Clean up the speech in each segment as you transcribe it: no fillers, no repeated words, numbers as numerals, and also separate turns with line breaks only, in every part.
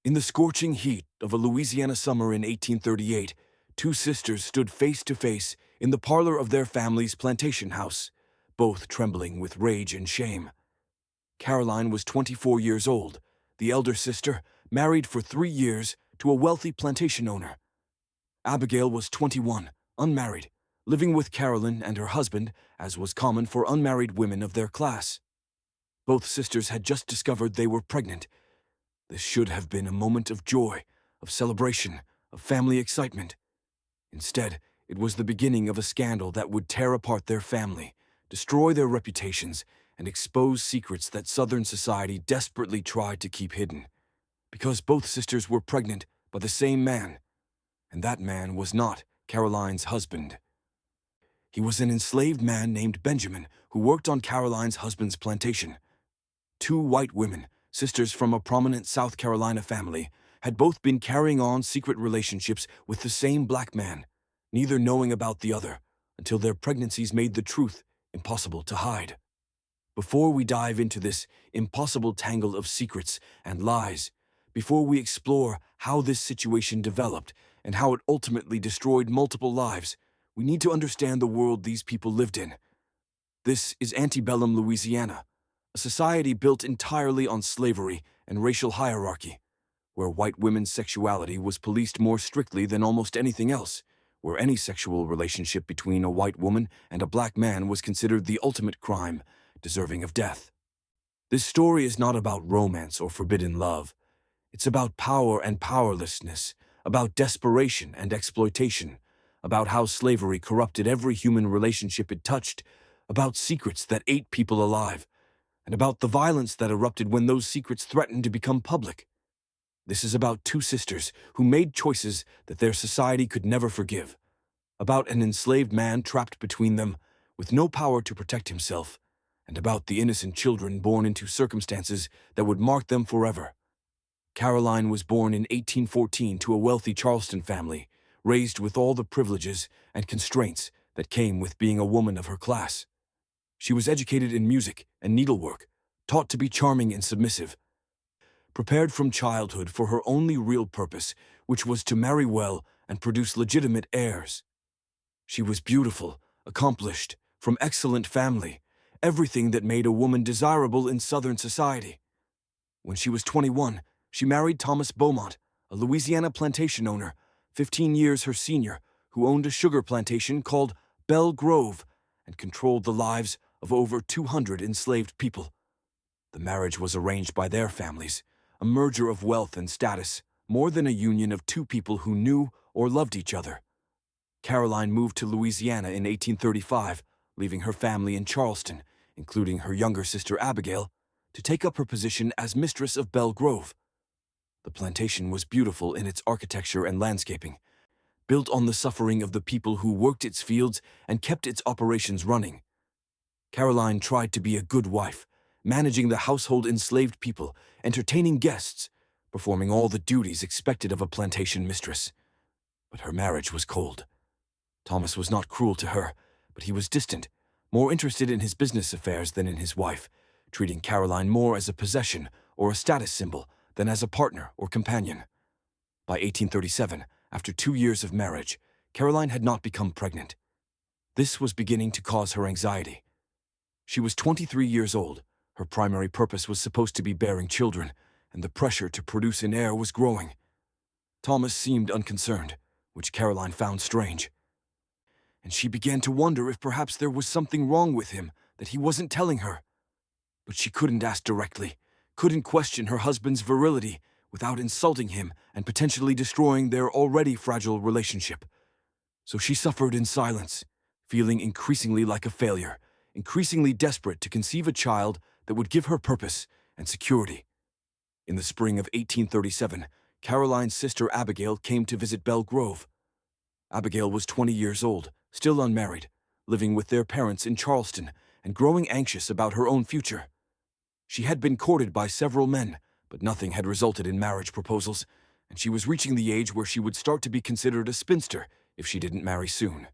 In the scorching heat of a Louisiana summer in 1838, two sisters stood face to face in the parlor of their family's plantation house, both trembling with rage and shame. Caroline was 24 years old, the elder sister, married for 3 years to a wealthy plantation owner. Abigail was 21, unmarried, living with Carolyn and her husband, as was common for unmarried women of their class. Both sisters had just discovered they were pregnant. This should have been a moment of joy, of celebration, of family excitement. Instead, it was the beginning of a scandal that would tear apart their family, destroy their reputations, and expose secrets that Southern society desperately tried to keep hidden. Because both sisters were pregnant by the same man, and that man was not Caroline's husband. He was an enslaved man named Benjamin who worked on Caroline's husband's plantation. Two white women, sisters from a prominent South Carolina family, had both been carrying on secret relationships with the same black man, neither knowing about the other, until their pregnancies made the truth impossible to hide. Before we dive into this impossible tangle of secrets and lies, before we explore how this situation developed and how it ultimately destroyed multiple lives, we need to understand the world these people lived in. This is antebellum Louisiana, a society built entirely on slavery and racial hierarchy, where white women's sexuality was policed more strictly than almost anything else, where any sexual relationship between a white woman and a black man was considered the ultimate crime, deserving of death. This story is not about romance or forbidden love. It's about power and powerlessness, about desperation and exploitation, about how slavery corrupted every human relationship it touched, about secrets that ate people alive, and about the violence that erupted when those secrets threatened to become public. This is about two sisters who made choices that their society could never forgive, about an enslaved man trapped between them, with no power to protect himself, and about the innocent children born into circumstances that would mark them forever. Caroline was born in 1814 to a wealthy Charleston family, raised with all the privileges and constraints that came with being a woman of her class. She was educated in music and needlework, taught to be charming and submissive, prepared from childhood for her only real purpose, which was to marry well and produce legitimate heirs. She was beautiful, accomplished, from excellent family, everything that made a woman desirable in Southern society. When she was 21, she married Thomas Beaumont, a Louisiana plantation owner, 15 years her senior, who owned a sugar plantation called Belle Grove and controlled the lives of over 200 enslaved people. The marriage was arranged by their families, a merger of wealth and status, more than a union of two people who knew or loved each other. Caroline moved to Louisiana in 1835, leaving her family in Charleston, including her younger sister Abigail, to take up her position as mistress of Belle Grove. The plantation was beautiful in its architecture and landscaping, built on the suffering of the people who worked its fields and kept its operations running. Caroline tried to be a good wife, managing the household enslaved people, entertaining guests, performing all the duties expected of a plantation mistress. But her marriage was cold. Thomas was not cruel to her, but he was distant, more interested in his business affairs than in his wife, treating Caroline more as a possession or a status symbol than as a partner or companion. By 1837, after 2 years of marriage, Caroline had not become pregnant. This was beginning to cause her anxiety. She was 23 years old. Her primary purpose was supposed to be bearing children, and the pressure to produce an heir was growing. Thomas seemed unconcerned, which Caroline found strange. And she began to wonder if perhaps there was something wrong with him that he wasn't telling her. But she couldn't ask directly, couldn't question her husband's virility without insulting him and potentially destroying their already fragile relationship. So she suffered in silence, feeling increasingly like a failure, increasingly desperate to conceive a child that would give her purpose and security. In the spring of 1837, Caroline's sister Abigail came to visit Belle Grove. Abigail was 20 years old, still unmarried, living with their parents in Charleston and growing anxious about her own future. She had been courted by several men, but nothing had resulted in marriage proposals, and she was reaching the age where she would start to be considered a spinster if she didn't marry soon.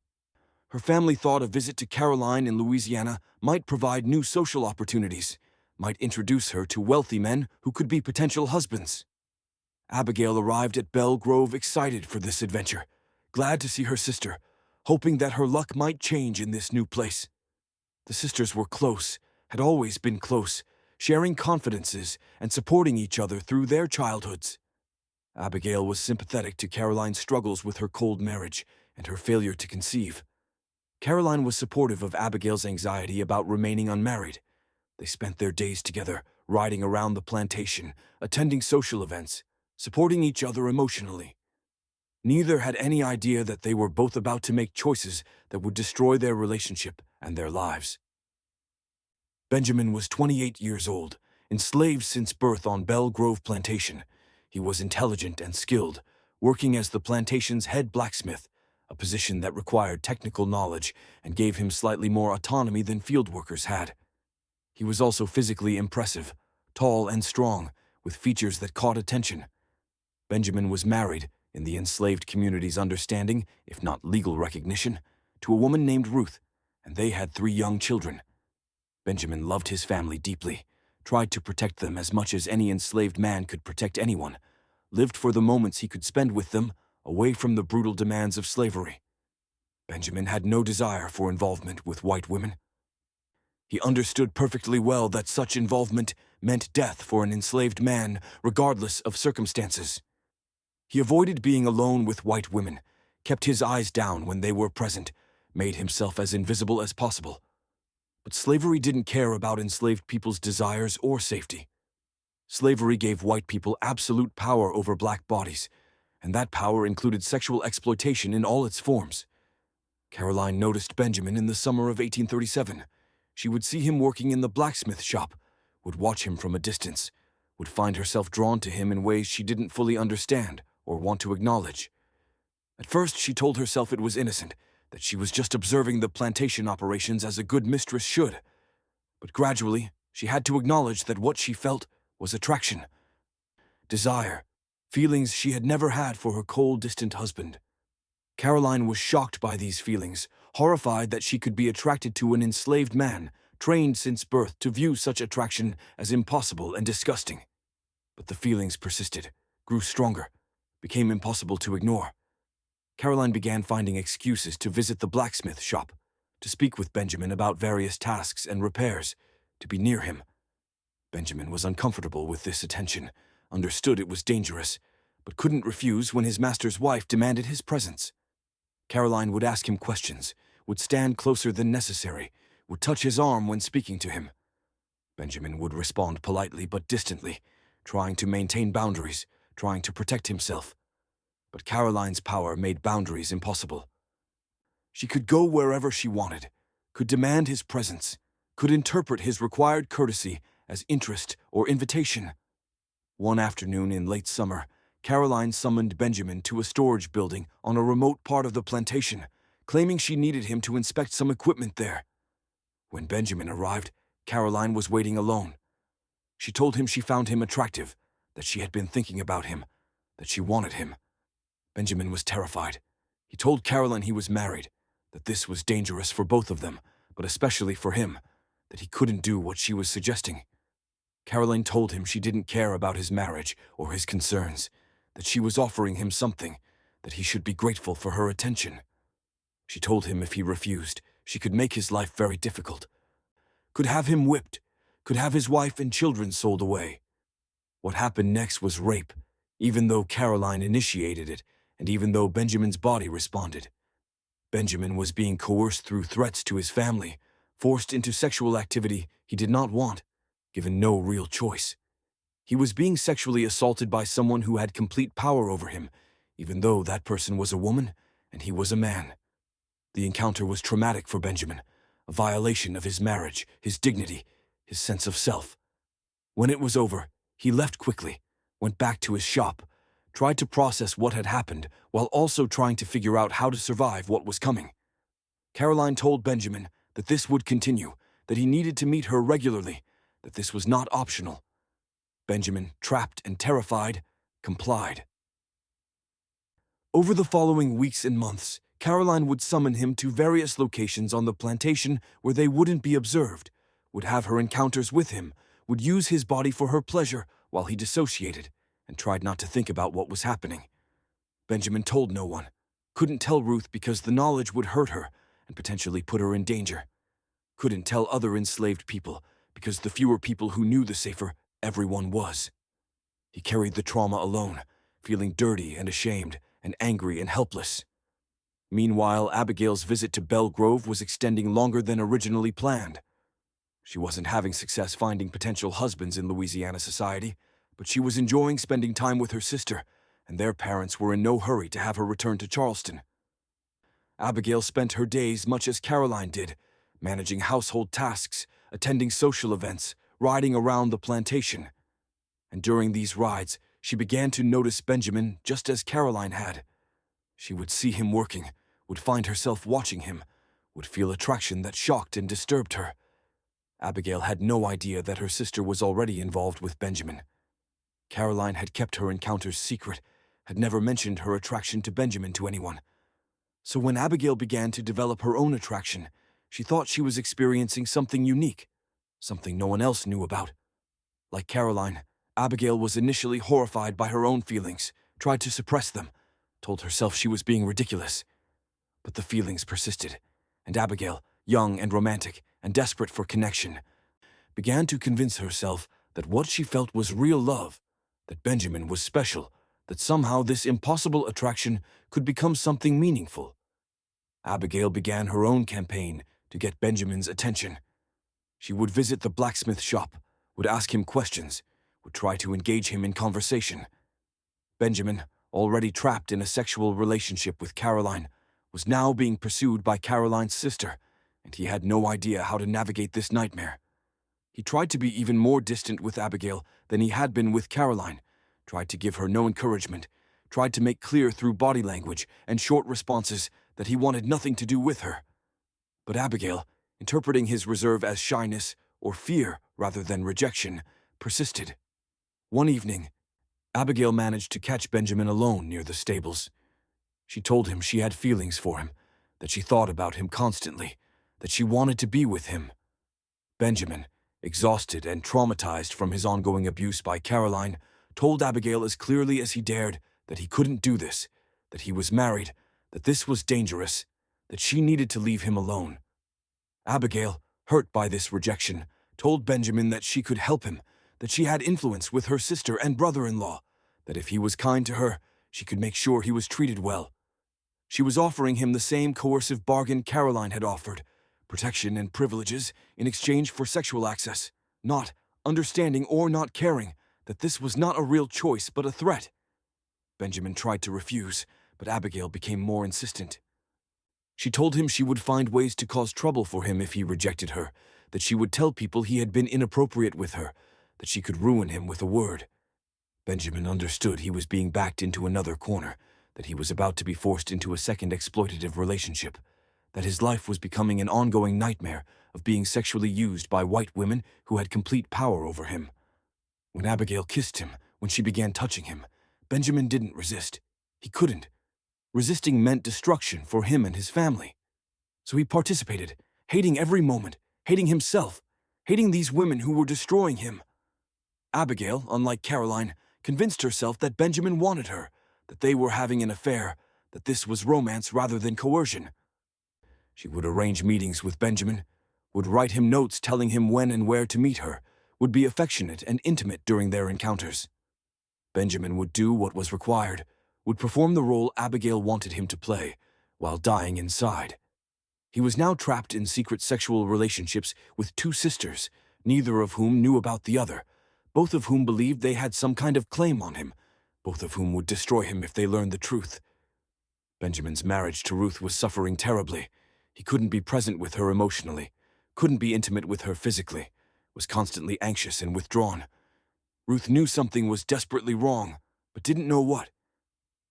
Her family thought a visit to Caroline in Louisiana might provide new social opportunities, might introduce her to wealthy men who could be potential husbands. Abigail arrived at Belle Grove excited for this adventure, glad to see her sister, hoping that her luck might change in this new place. The sisters were close, had always been close, sharing confidences and supporting each other through their childhoods. Abigail was sympathetic to Caroline's struggles with her cold marriage and her failure to conceive. Caroline was supportive of Abigail's anxiety about remaining unmarried. They spent their days together, riding around the plantation, attending social events, supporting each other emotionally. Neither had any idea that they were both about to make choices that would destroy their relationship and their lives. Benjamin was 28 years old, enslaved since birth on Belle Grove Plantation. He was intelligent and skilled, working as the plantation's head blacksmith, a position that required technical knowledge and gave him slightly more autonomy than field workers had. He was also physically impressive, tall and strong, with features that caught attention. Benjamin was married, in the enslaved community's understanding, if not legal recognition, to a woman named Ruth, and they had 3 young children. Benjamin loved his family deeply, tried to protect them as much as any enslaved man could protect anyone, lived for the moments he could spend with them, away from the brutal demands of slavery. Benjamin had no desire for involvement with white women. He understood perfectly well that such involvement meant death for an enslaved man, regardless of circumstances. He avoided being alone with white women, kept his eyes down when they were present, made himself as invisible as possible. But slavery didn't care about enslaved people's desires or safety. Slavery gave white people absolute power over black bodies, and that power included sexual exploitation in all its forms. Caroline noticed Benjamin in the summer of 1837. She would see him working in the blacksmith shop, would watch him from a distance, would find herself drawn to him in ways she didn't fully understand or want to acknowledge. At first, she told herself it was innocent, that she was just observing the plantation operations as a good mistress should. But gradually, she had to acknowledge that what she felt was attraction, desire, feelings she had never had for her cold, distant husband. Caroline was shocked by these feelings, horrified that she could be attracted to an enslaved man, trained since birth to view such attraction as impossible and disgusting. But the feelings persisted, grew stronger, became impossible to ignore. Caroline began finding excuses to visit the blacksmith shop, to speak with Benjamin about various tasks and repairs, to be near him. Benjamin was uncomfortable with this attention, understood it was dangerous, but couldn't refuse when his master's wife demanded his presence. Caroline would ask him questions, would stand closer than necessary, would touch his arm when speaking to him. Benjamin would respond politely but distantly, trying to maintain boundaries, trying to protect himself. But Caroline's power made boundaries impossible. She could go wherever she wanted, could demand his presence, could interpret his required courtesy as interest or invitation. One afternoon in late summer, Caroline summoned Benjamin to a storage building on a remote part of the plantation, claiming she needed him to inspect some equipment there. When Benjamin arrived, Caroline was waiting alone. She told him she found him attractive, that she had been thinking about him, that she wanted him. Benjamin was terrified. He told Caroline he was married, that this was dangerous for both of them, but especially for him, that he couldn't do what she was suggesting. Caroline told him she didn't care about his marriage or his concerns, that she was offering him something, that he should be grateful for her attention. She told him if he refused, she could make his life very difficult, could have him whipped, could have his wife and children sold away. What happened next was rape, even though Caroline initiated it, and even though Benjamin's body responded. Benjamin was being coerced through threats to his family, forced into sexual activity he did not want, given no real choice. He was being sexually assaulted by someone who had complete power over him, even though that person was a woman and he was a man. The encounter was traumatic for Benjamin, a violation of his marriage, his dignity, his sense of self. When it was over, he left quickly, went back to his shop, tried to process what had happened while also trying to figure out how to survive what was coming. Caroline told Benjamin that this would continue, that he needed to meet her regularly, that this was not optional. Benjamin, trapped and terrified, complied. Over the following weeks and months, Caroline would summon him to various locations on the plantation where they wouldn't be observed, would have her encounters with him, would use his body for her pleasure while he dissociated, and tried not to think about what was happening. Benjamin told no one, couldn't tell Ruth because the knowledge would hurt her and potentially put her in danger. Couldn't tell other enslaved people because the fewer people who knew, the safer everyone was. He carried the trauma alone, feeling dirty and ashamed and angry and helpless. Meanwhile, Abigail's visit to Belle Grove was extending longer than originally planned. She wasn't having success finding potential husbands in Louisiana society, but she was enjoying spending time with her sister, and their parents were in no hurry to have her return to Charleston. Abigail spent her days much as Caroline did, managing household tasks, attending social events, riding around the plantation. And during these rides, she began to notice Benjamin just as Caroline had. She would see him working, would find herself watching him, would feel attraction that shocked and disturbed her. Abigail had no idea that her sister was already involved with Benjamin. Caroline had kept her encounters secret, had never mentioned her attraction to Benjamin to anyone. So when Abigail began to develop her own attraction, she thought she was experiencing something unique, something no one else knew about. Like Caroline, Abigail was initially horrified by her own feelings, tried to suppress them, told herself she was being ridiculous. But the feelings persisted, and Abigail, young and romantic and desperate for connection, began to convince herself that what she felt was real love, that Benjamin was special, that somehow this impossible attraction could become something meaningful. Abigail began her own campaign to get Benjamin's attention. She would visit the blacksmith shop, would ask him questions, would try to engage him in conversation. Benjamin, already trapped in a sexual relationship with Caroline, was now being pursued by Caroline's sister, and he had no idea how to navigate this nightmare. He tried to be even more distant with Abigail than he had been with Caroline, tried to give her no encouragement, tried to make clear through body language and short responses that he wanted nothing to do with her. But Abigail, interpreting his reserve as shyness or fear rather than rejection, persisted. One evening, Abigail managed to catch Benjamin alone near the stables. She told him she had feelings for him, that she thought about him constantly, that she wanted to be with him. Benjamin, exhausted and traumatized from his ongoing abuse by Caroline, told Abigail as clearly as he dared that he couldn't do this, that he was married, that this was dangerous, that she needed to leave him alone. Abigail, hurt by this rejection, told Benjamin that she could help him, that she had influence with her sister and brother-in-law, that if he was kind to her, she could make sure he was treated well. She was offering him the same coercive bargain Caroline had offered, protection and privileges in exchange for sexual access, not understanding or not caring that this was not a real choice but a threat. Benjamin tried to refuse, but Abigail became more insistent. She told him she would find ways to cause trouble for him if he rejected her, that she would tell people he had been inappropriate with her, that she could ruin him with a word. Benjamin understood he was being backed into another corner, that he was about to be forced into a second exploitative relationship, that his life was becoming an ongoing nightmare of being sexually used by white women who had complete power over him. When Abigail kissed him, when she began touching him, Benjamin didn't resist. He couldn't. Resisting meant destruction for him and his family. So he participated, hating every moment, hating himself, hating these women who were destroying him. Abigail, unlike Caroline, convinced herself that Benjamin wanted her, that they were having an affair, that this was romance rather than coercion. She would arrange meetings with Benjamin, would write him notes telling him when and where to meet her, would be affectionate and intimate during their encounters. Benjamin would do what was required, would perform the role Abigail wanted him to play, while dying inside. He was now trapped in secret sexual relationships with two sisters, neither of whom knew about the other, both of whom believed they had some kind of claim on him, both of whom would destroy him if they learned the truth. Benjamin's marriage to Ruth was suffering terribly. He couldn't be present with her emotionally, couldn't be intimate with her physically, was constantly anxious and withdrawn. Ruth knew something was desperately wrong, but didn't know what.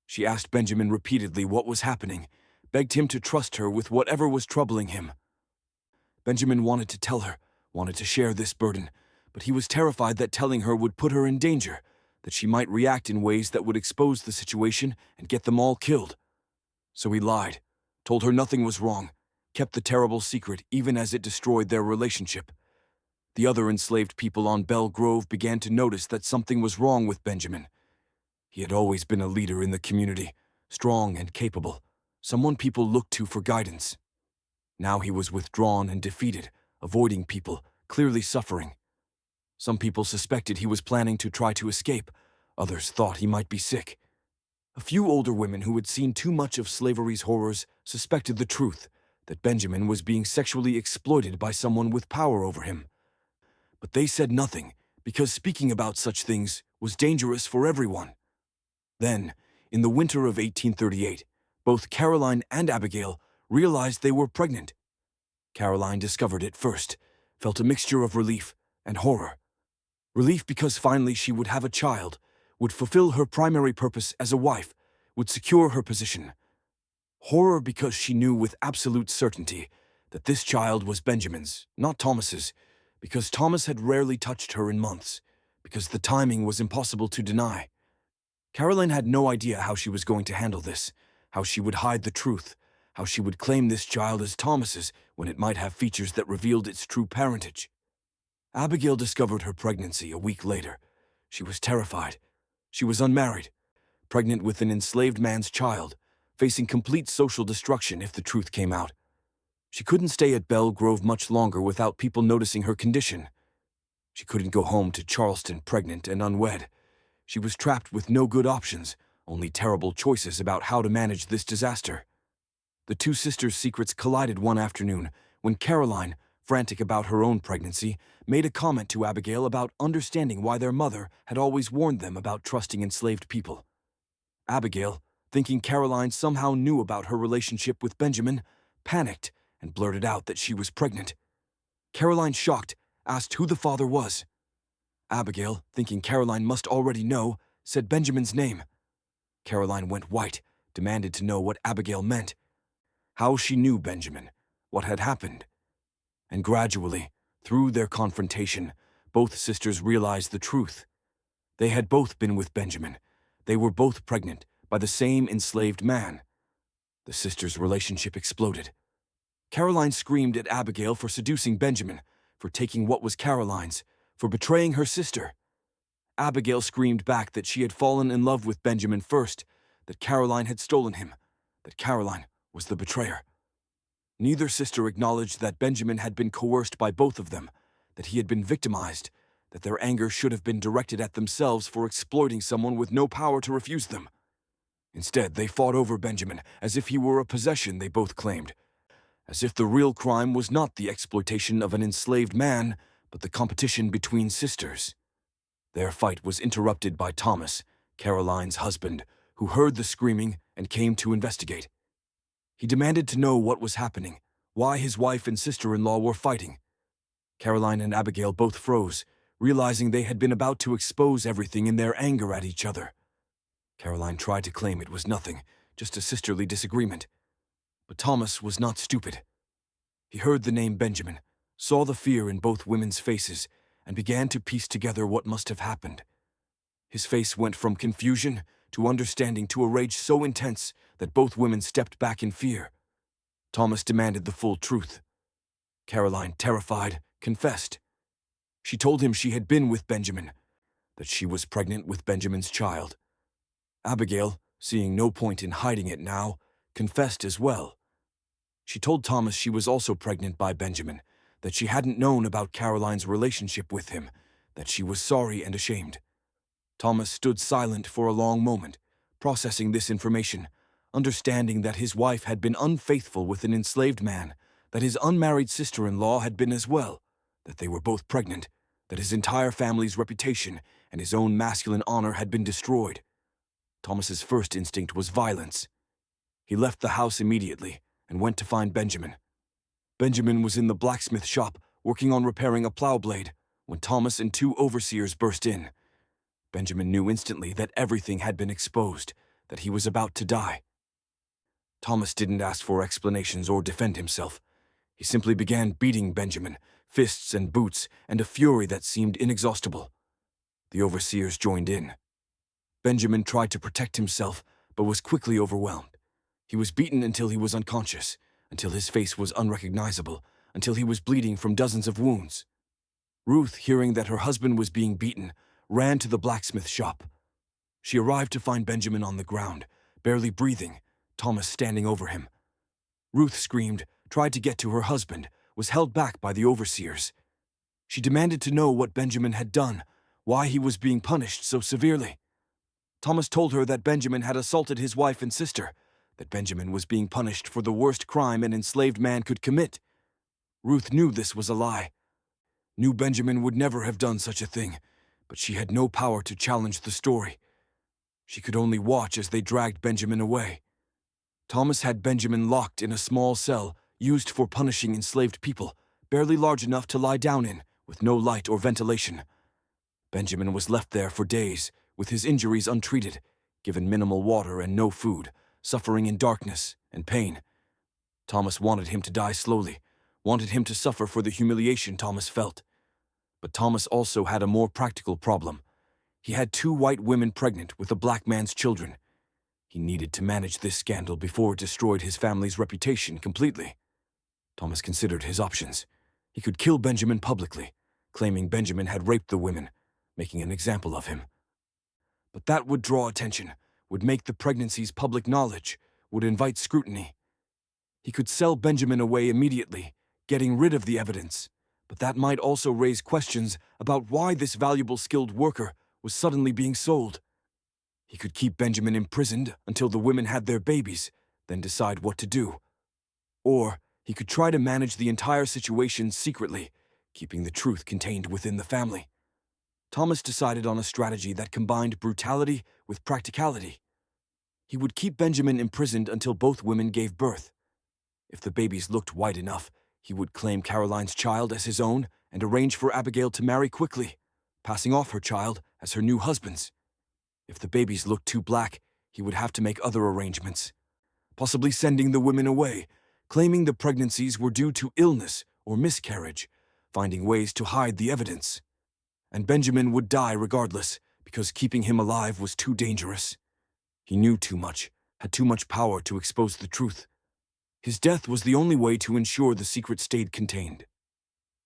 She asked Benjamin repeatedly what was happening, begged him to trust her with whatever was troubling him. Benjamin wanted to tell her, wanted to share this burden, but he was terrified that telling her would put her in danger, that she might react in ways that would expose the situation and get them all killed. So he lied, told her nothing was wrong, kept the terrible secret even as it destroyed their relationship. The other enslaved people on Belle Grove began to notice that something was wrong with Benjamin. He had always been a leader in the community, strong and capable, someone people looked to for guidance. Now he was withdrawn and defeated, avoiding people, clearly suffering. Some people suspected he was planning to try to escape. Others thought he might be sick. A few older women who had seen too much of slavery's horrors suspected the truth, that Benjamin was being sexually exploited by someone with power over him. But they said nothing, because speaking about such things was dangerous for everyone. Then, in the winter of 1838, both Caroline and Abigail realized they were pregnant. Caroline discovered it first, felt a mixture of relief and horror. Relief because finally she would have a child, would fulfill her primary purpose as a wife, would secure her position. Horror because she knew with absolute certainty that this child was Benjamin's, not Thomas's, because Thomas had rarely touched her in months, because the timing was impossible to deny. Caroline had no idea how she was going to handle this, how she would hide the truth, how she would claim this child as Thomas's when it might have features that revealed its true parentage. Abigail discovered her pregnancy a week later. She was terrified. She was unmarried, pregnant with an enslaved man's child, facing complete social destruction if the truth came out. She couldn't stay at Belle Grove much longer without people noticing her condition. She couldn't go home to Charleston pregnant and unwed. She was trapped with no good options, only terrible choices about how to manage this disaster. The two sisters' secrets collided one afternoon when Caroline, frantic about her own pregnancy, made a comment to Abigail about understanding why their mother had always warned them about trusting enslaved people. Abigail, thinking Caroline somehow knew about her relationship with Benjamin, panicked and blurted out that she was pregnant. Caroline, shocked, asked who the father was. Abigail, thinking Caroline must already know, said Benjamin's name. Caroline went white, demanded to know what Abigail meant, how she knew Benjamin, what had happened. And gradually, through their confrontation, both sisters realized the truth. They had both been with Benjamin. They were both pregnant by the same enslaved man. The sisters' relationship exploded. Caroline screamed at Abigail for seducing Benjamin, for taking what was Caroline's, for betraying her sister. Abigail screamed back that she had fallen in love with Benjamin first, that Caroline had stolen him, that Caroline was the betrayer. Neither sister acknowledged that Benjamin had been coerced by both of them, that he had been victimized, that their anger should have been directed at themselves for exploiting someone with no power to refuse them. Instead, they fought over Benjamin as if he were a possession they both claimed, as if the real crime was not the exploitation of an enslaved man, but the competition between sisters. Their fight was interrupted by Thomas, Caroline's husband, who heard the screaming and came to investigate. He demanded to know what was happening, why his wife and sister-in-law were fighting. Caroline and Abigail both froze, realizing they had been about to expose everything in their anger at each other. Caroline tried to claim it was nothing, just a sisterly disagreement. But Thomas was not stupid. He heard the name Benjamin, saw the fear in both women's faces, and began to piece together what must have happened. His face went from confusion to understanding to a rage so intense that both women stepped back in fear. Thomas demanded the full truth. Caroline, terrified, confessed. She told him she had been with Benjamin, that she was pregnant with Benjamin's child. Abigail, seeing no point in hiding it now, confessed as well. She told Thomas she was also pregnant by Benjamin, that she hadn't known about Caroline's relationship with him, that she was sorry and ashamed. Thomas stood silent for a long moment, processing this information, understanding that his wife had been unfaithful with an enslaved man, that his unmarried sister-in-law had been as well, that they were both pregnant, that his entire family's reputation and his own masculine honor had been destroyed. Thomas's first instinct was violence. He left the house immediately and went to find Benjamin. Benjamin was in the blacksmith shop working on repairing a plow blade when Thomas and two overseers burst in. Benjamin knew instantly that everything had been exposed, that he was about to die. Thomas didn't ask for explanations or defend himself. He simply began beating Benjamin, fists and boots, and a fury that seemed inexhaustible. The overseers joined in. Benjamin tried to protect himself, but was quickly overwhelmed. He was beaten until he was unconscious, until his face was unrecognizable, until he was bleeding from dozens of wounds. Ruth, hearing that her husband was being beaten, ran to the blacksmith shop. She arrived to find Benjamin on the ground, barely breathing, Thomas standing over him. Ruth screamed, tried to get to her husband, was held back by the overseers. She demanded to know what Benjamin had done, why he was being punished so severely. Thomas told her that Benjamin had assaulted his wife and sister, that Benjamin was being punished for the worst crime an enslaved man could commit. Ruth knew this was a lie. Knew Benjamin would never have done such a thing, but she had no power to challenge the story. She could only watch as they dragged Benjamin away. Thomas had Benjamin locked in a small cell used for punishing enslaved people, barely large enough to lie down in, with no light or ventilation. Benjamin was left there for days, with his injuries untreated, given minimal water and no food, suffering in darkness and pain. Thomas wanted him to die slowly, wanted him to suffer for the humiliation Thomas felt. But Thomas also had a more practical problem. He had 2 white women pregnant with a black man's children. He needed to manage this scandal before it destroyed his family's reputation completely. Thomas considered his options. He could kill Benjamin publicly, claiming Benjamin had raped the women, making an example of him. But that would draw attention, would make the pregnancies public knowledge, would invite scrutiny. He could sell Benjamin away immediately, getting rid of the evidence, but that might also raise questions about why this valuable skilled worker was suddenly being sold. He could keep Benjamin imprisoned until the women had their babies, then decide what to do. Or he could try to manage the entire situation secretly, keeping the truth contained within the family. Thomas decided on a strategy that combined brutality with practicality. He would keep Benjamin imprisoned until both women gave birth. If the babies looked white enough, he would claim Caroline's child as his own and arrange for Abigail to marry quickly, passing off her child as her new husband's. If the babies looked too black, he would have to make other arrangements, possibly sending the women away, claiming the pregnancies were due to illness or miscarriage, finding ways to hide the evidence. And Benjamin would die regardless, because keeping him alive was too dangerous. He knew too much, had too much power to expose the truth. His death was the only way to ensure the secret stayed contained.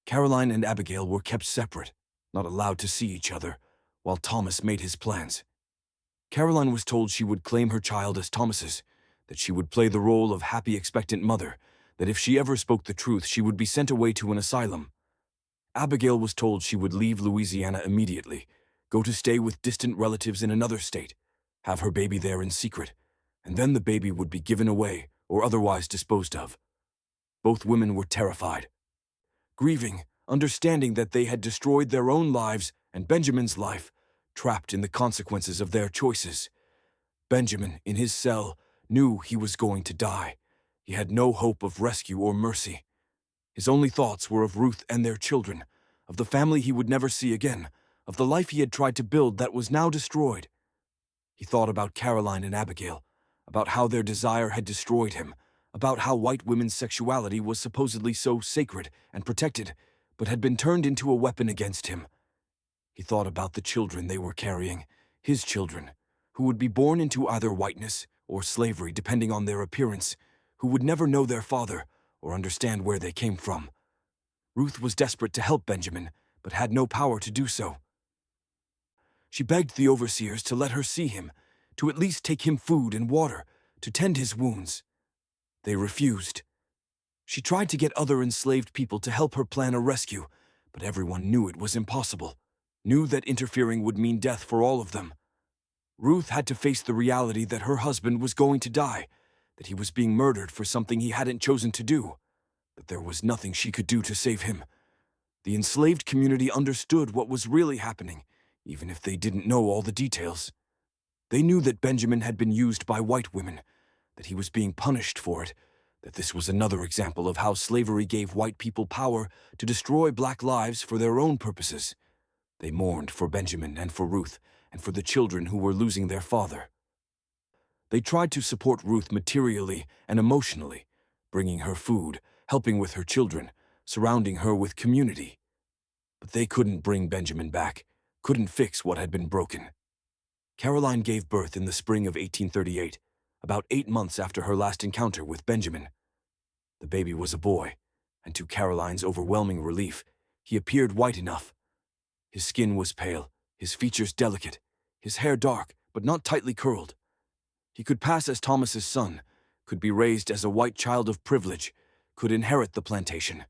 Caroline and Abigail were kept separate, not allowed to see each other, while Thomas made his plans. Caroline was told she would claim her child as Thomas's, that she would play the role of happy expectant mother, that if she ever spoke the truth she would be sent away to an asylum. Abigail was told she would leave Louisiana immediately, go to stay with distant relatives in another state, have her baby there in secret, and then the baby would be given away or otherwise disposed of. Both women were terrified, grieving, understanding that they had destroyed their own lives and Benjamin's life, trapped in the consequences of their choices. Benjamin, in his cell, knew he was going to die. He had no hope of rescue or mercy. His only thoughts were of Ruth and their children, of the family he would never see again, of the life he had tried to build that was now destroyed. He thought about Caroline and Abigail, about how their desire had destroyed him, about how white women's sexuality was supposedly so sacred and protected, but had been turned into a weapon against him. He thought about the children they were carrying, his children, who would be born into either whiteness or slavery depending on their appearance, who would never know their father or understand where they came from. Ruth was desperate to help Benjamin, but had no power to do so. She begged the overseers to let her see him, to at least take him food and water, to tend his wounds. They refused. She tried to get other enslaved people to help her plan a rescue, but everyone knew it was impossible, knew that interfering would mean death for all of them. Ruth had to face the reality that her husband was going to die, that he was being murdered for something he hadn't chosen to do, that there was nothing she could do to save him. The enslaved community understood what was really happening, even if they didn't know all the details. They knew that Benjamin had been used by white women, that he was being punished for it, that this was another example of how slavery gave white people power to destroy black lives for their own purposes. They mourned for Benjamin and for Ruth, and for the children who were losing their father. They tried to support Ruth materially and emotionally, bringing her food, helping with her children, surrounding her with community. But they couldn't bring Benjamin back, couldn't fix what had been broken. Caroline gave birth in the spring of 1838, about 8 months after her last encounter with Benjamin. The baby was a boy, and to Caroline's overwhelming relief, he appeared white enough. His skin was pale, his features delicate, his hair dark but not tightly curled. He could pass as Thomas's son, could be raised as a white child of privilege, could inherit the plantation.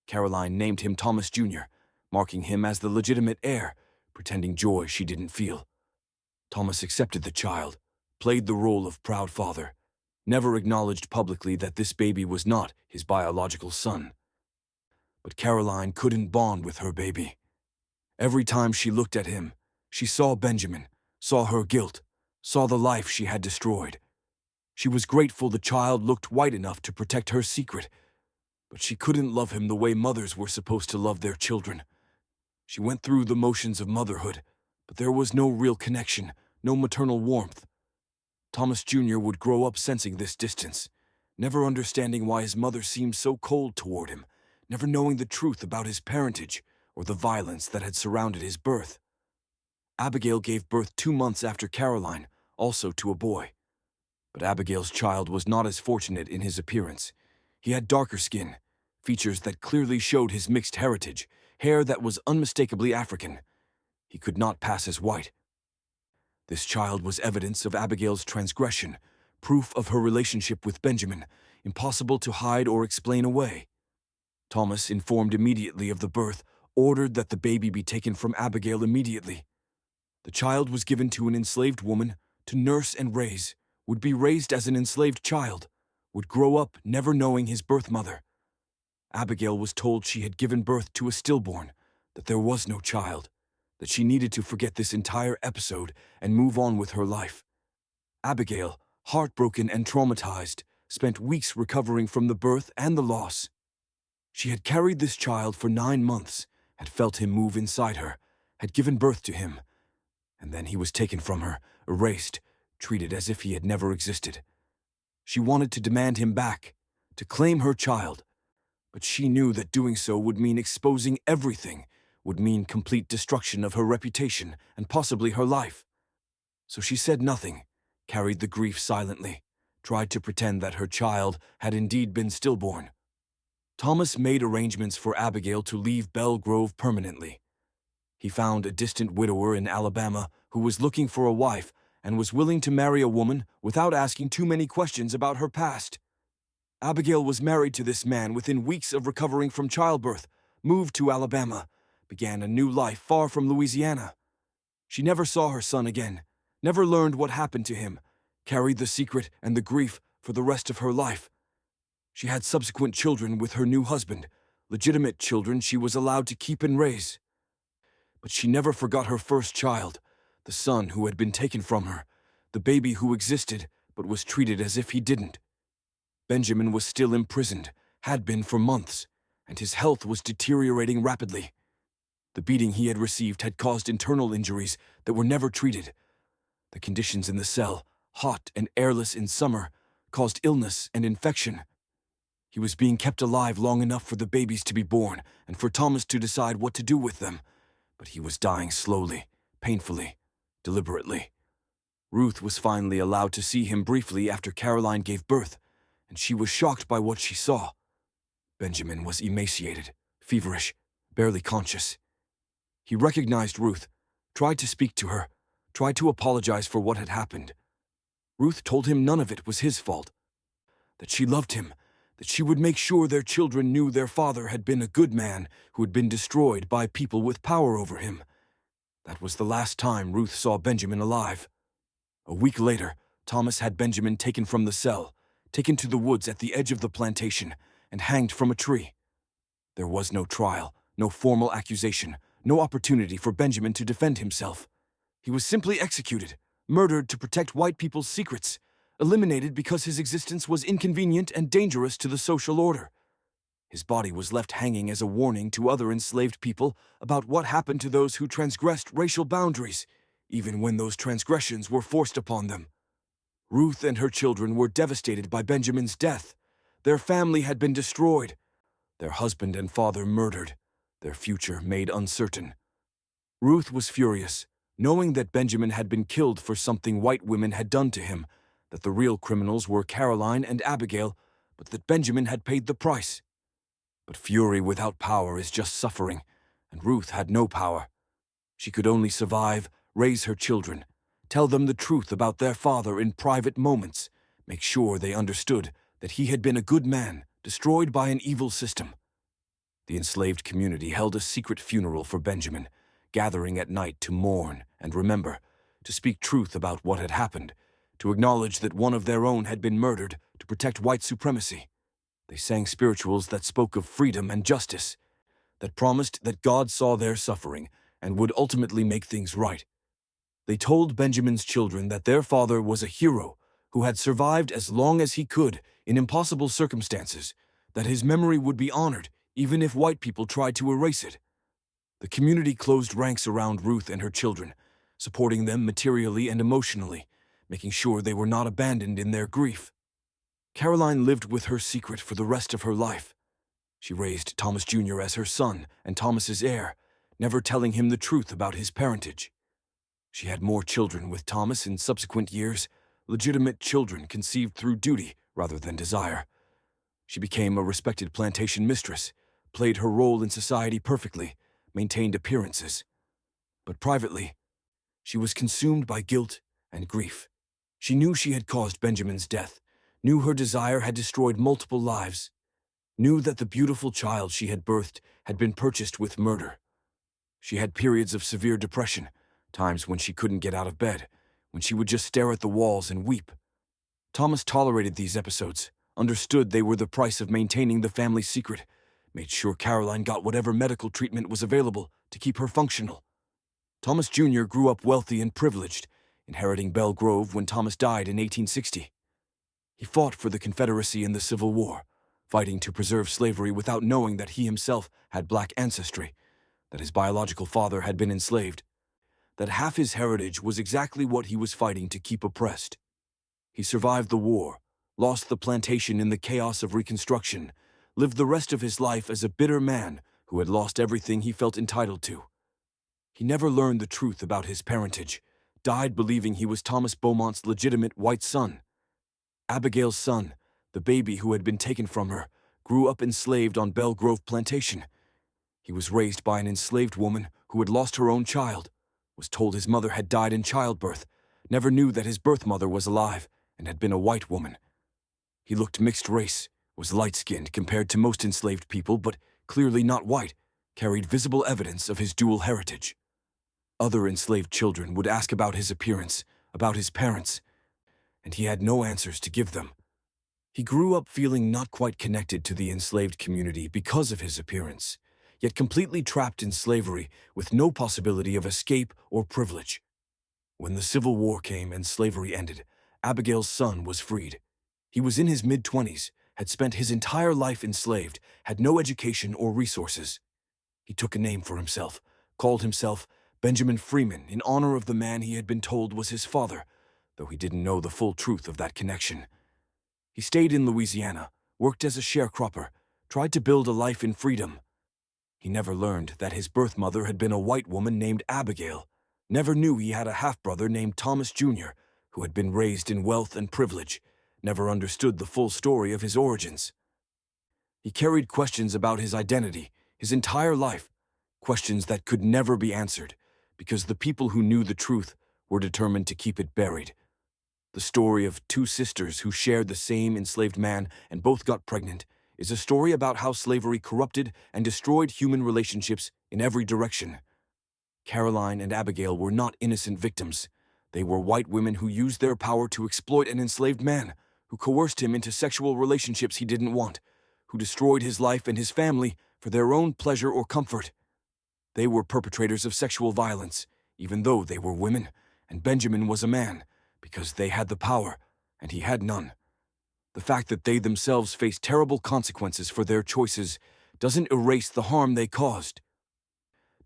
Caroline named him Thomas Jr., marking him as the legitimate heir, pretending joy she didn't feel. Thomas accepted the child, played the role of proud father, never acknowledged publicly that this baby was not his biological son. But Caroline couldn't bond with her baby. Every time she looked at him, she saw Benjamin, saw her guilt, saw the life she had destroyed. She was grateful the child looked white enough to protect her secret, but she couldn't love him the way mothers were supposed to love their children. She went through the motions of motherhood, but there was no real connection, no maternal warmth. Thomas Jr. would grow up sensing this distance, never understanding why his mother seemed so cold toward him, never knowing the truth about his parentage or the violence that had surrounded his birth. Abigail gave birth 2 months after Caroline, also to a boy. But Abigail's child was not as fortunate in his appearance. He had darker skin, features that clearly showed his mixed heritage, hair that was unmistakably African. He could not pass as white. This child was evidence of Abigail's transgression, proof of her relationship with Benjamin, impossible to hide or explain away. Thomas, informed immediately of the birth, ordered that the baby be taken from Abigail immediately. The child was given to an enslaved woman to nurse and raise, would be raised as an enslaved child, would grow up never knowing his birth mother. Abigail was told she had given birth to a stillborn, that there was no child, that she needed to forget this entire episode and move on with her life. Abigail, heartbroken and traumatized, spent weeks recovering from the birth and the loss. She had carried this child for 9 months, had felt him move inside her, had given birth to him, and then he was taken from her, erased, treated as if he had never existed. She wanted to demand him back, to claim her child, but she knew that doing so would mean exposing everything, would mean complete destruction of her reputation and possibly her life. So she said nothing, carried the grief silently, tried to pretend that her child had indeed been stillborn. Thomas made arrangements for Abigail to leave Belle Grove permanently. He found a distant widower in Alabama who was looking for a wife and was willing to marry a woman without asking too many questions about her past. Abigail was married to this man within weeks of recovering from childbirth, moved to Alabama, began a new life far from Louisiana. She never saw her son again, never learned what happened to him, carried the secret and the grief for the rest of her life. She had subsequent children with her new husband, legitimate children she was allowed to keep and raise. But she never forgot her first child, the son who had been taken from her, the baby who existed but was treated as if he didn't. Benjamin was still imprisoned, had been for months, and his health was deteriorating rapidly. The beating he had received had caused internal injuries that were never treated. The conditions in the cell, hot and airless in summer, caused illness and infection. He was being kept alive long enough for the babies to be born and for Thomas to decide what to do with them, but he was dying slowly, painfully, deliberately. Ruth was finally allowed to see him briefly after Caroline gave birth, and she was shocked by what she saw. Benjamin was emaciated, feverish, barely conscious. He recognized Ruth, tried to speak to her, tried to apologize for what had happened. Ruth told him none of it was his fault, that she loved him, that she would make sure their children knew their father had been a good man who had been destroyed by people with power over him. That was the last time Ruth saw Benjamin alive. A week later, Thomas had Benjamin taken from the cell, taken to the woods at the edge of the plantation, and hanged from a tree. There was no trial, no formal accusation, no opportunity for Benjamin to defend himself. He was simply executed, murdered to protect white people's secrets, eliminated because his existence was inconvenient and dangerous to the social order. His body was left hanging as a warning to other enslaved people about what happened to those who transgressed racial boundaries, even when those transgressions were forced upon them. Ruth and her children were devastated by Benjamin's death. Their family had been destroyed, their husband and father murdered, their future made uncertain. Ruth was furious, knowing that Benjamin had been killed for something white women had done to him, that the real criminals were Caroline and Abigail, but that Benjamin had paid the price. But fury without power is just suffering, and Ruth had no power. She could only survive, raise her children, tell them the truth about their father in private moments, make sure they understood that he had been a good man, destroyed by an evil system. The enslaved community held a secret funeral for Benjamin, gathering at night to mourn and remember, to speak truth about what had happened, to acknowledge that one of their own had been murdered to protect white supremacy. They sang spirituals that spoke of freedom and justice, that promised that God saw their suffering and would ultimately make things right. They told Benjamin's children that their father was a hero who had survived as long as he could in impossible circumstances, that his memory would be honored even if white people tried to erase it. The community closed ranks around Ruth and her children, supporting them materially and emotionally, making sure they were not abandoned in their grief. Caroline lived with her secret for the rest of her life. She raised Thomas Jr. as her son and Thomas's heir, never telling him the truth about his parentage. She had more children with Thomas in subsequent years, legitimate children conceived through duty rather than desire. She became a respected plantation mistress, played her role in society perfectly, maintained appearances. But privately, she was consumed by guilt and grief. She knew she had caused Benjamin's death, knew her desire had destroyed multiple lives, knew that the beautiful child she had birthed had been purchased with murder. She had periods of severe depression, times when she couldn't get out of bed, when she would just stare at the walls and weep. Thomas tolerated these episodes, understood they were the price of maintaining the family secret, made sure Caroline got whatever medical treatment was available to keep her functional. Thomas Jr. grew up wealthy and privileged, inheriting Belle Grove when Thomas died in 1860. He fought for the Confederacy in the Civil War, fighting to preserve slavery without knowing that he himself had black ancestry, that his biological father had been enslaved, that half his heritage was exactly what he was fighting to keep oppressed. He survived the war, lost the plantation in the chaos of Reconstruction, lived the rest of his life as a bitter man who had lost everything he felt entitled to. He never learned the truth about his parentage, died believing he was Thomas Beaumont's legitimate white son. Abigail's son, the baby who had been taken from her, grew up enslaved on Belle Grove Plantation. He was raised by an enslaved woman who had lost her own child, was told his mother had died in childbirth, never knew that his birth mother was alive and had been a white woman. He looked mixed race, was light-skinned compared to most enslaved people, but clearly not white, carried visible evidence of his dual heritage. Other enslaved children would ask about his appearance, about his parents, and he had no answers to give them. He grew up feeling not quite connected to the enslaved community because of his appearance, yet completely trapped in slavery with no possibility of escape or privilege. When the Civil War came and slavery ended, Abigail's son was freed. He was in his mid-20s, had spent his entire life enslaved, had no education or resources. He took a name for himself, called himself Benjamin Freeman in honor of the man he had been told was his father, though he didn't know the full truth of that connection. He stayed in Louisiana, worked as a sharecropper, tried to build a life in freedom. He never learned that his birth mother had been a white woman named Abigail, never knew he had a half-brother named Thomas Jr., who had been raised in wealth and privilege, never understood the full story of his origins. He carried questions about his identity, his entire life, questions that could never be answered, because the people who knew the truth were determined to keep it buried. The story of two sisters who shared the same enslaved man and both got pregnant is a story about how slavery corrupted and destroyed human relationships in every direction. Caroline and Abigail were not innocent victims. They were white women who used their power to exploit an enslaved man, who coerced him into sexual relationships he didn't want, who destroyed his life and his family for their own pleasure or comfort. They were perpetrators of sexual violence, even though they were women, and Benjamin was a man, because they had the power, and he had none. The fact that they themselves faced terrible consequences for their choices doesn't erase the harm they caused.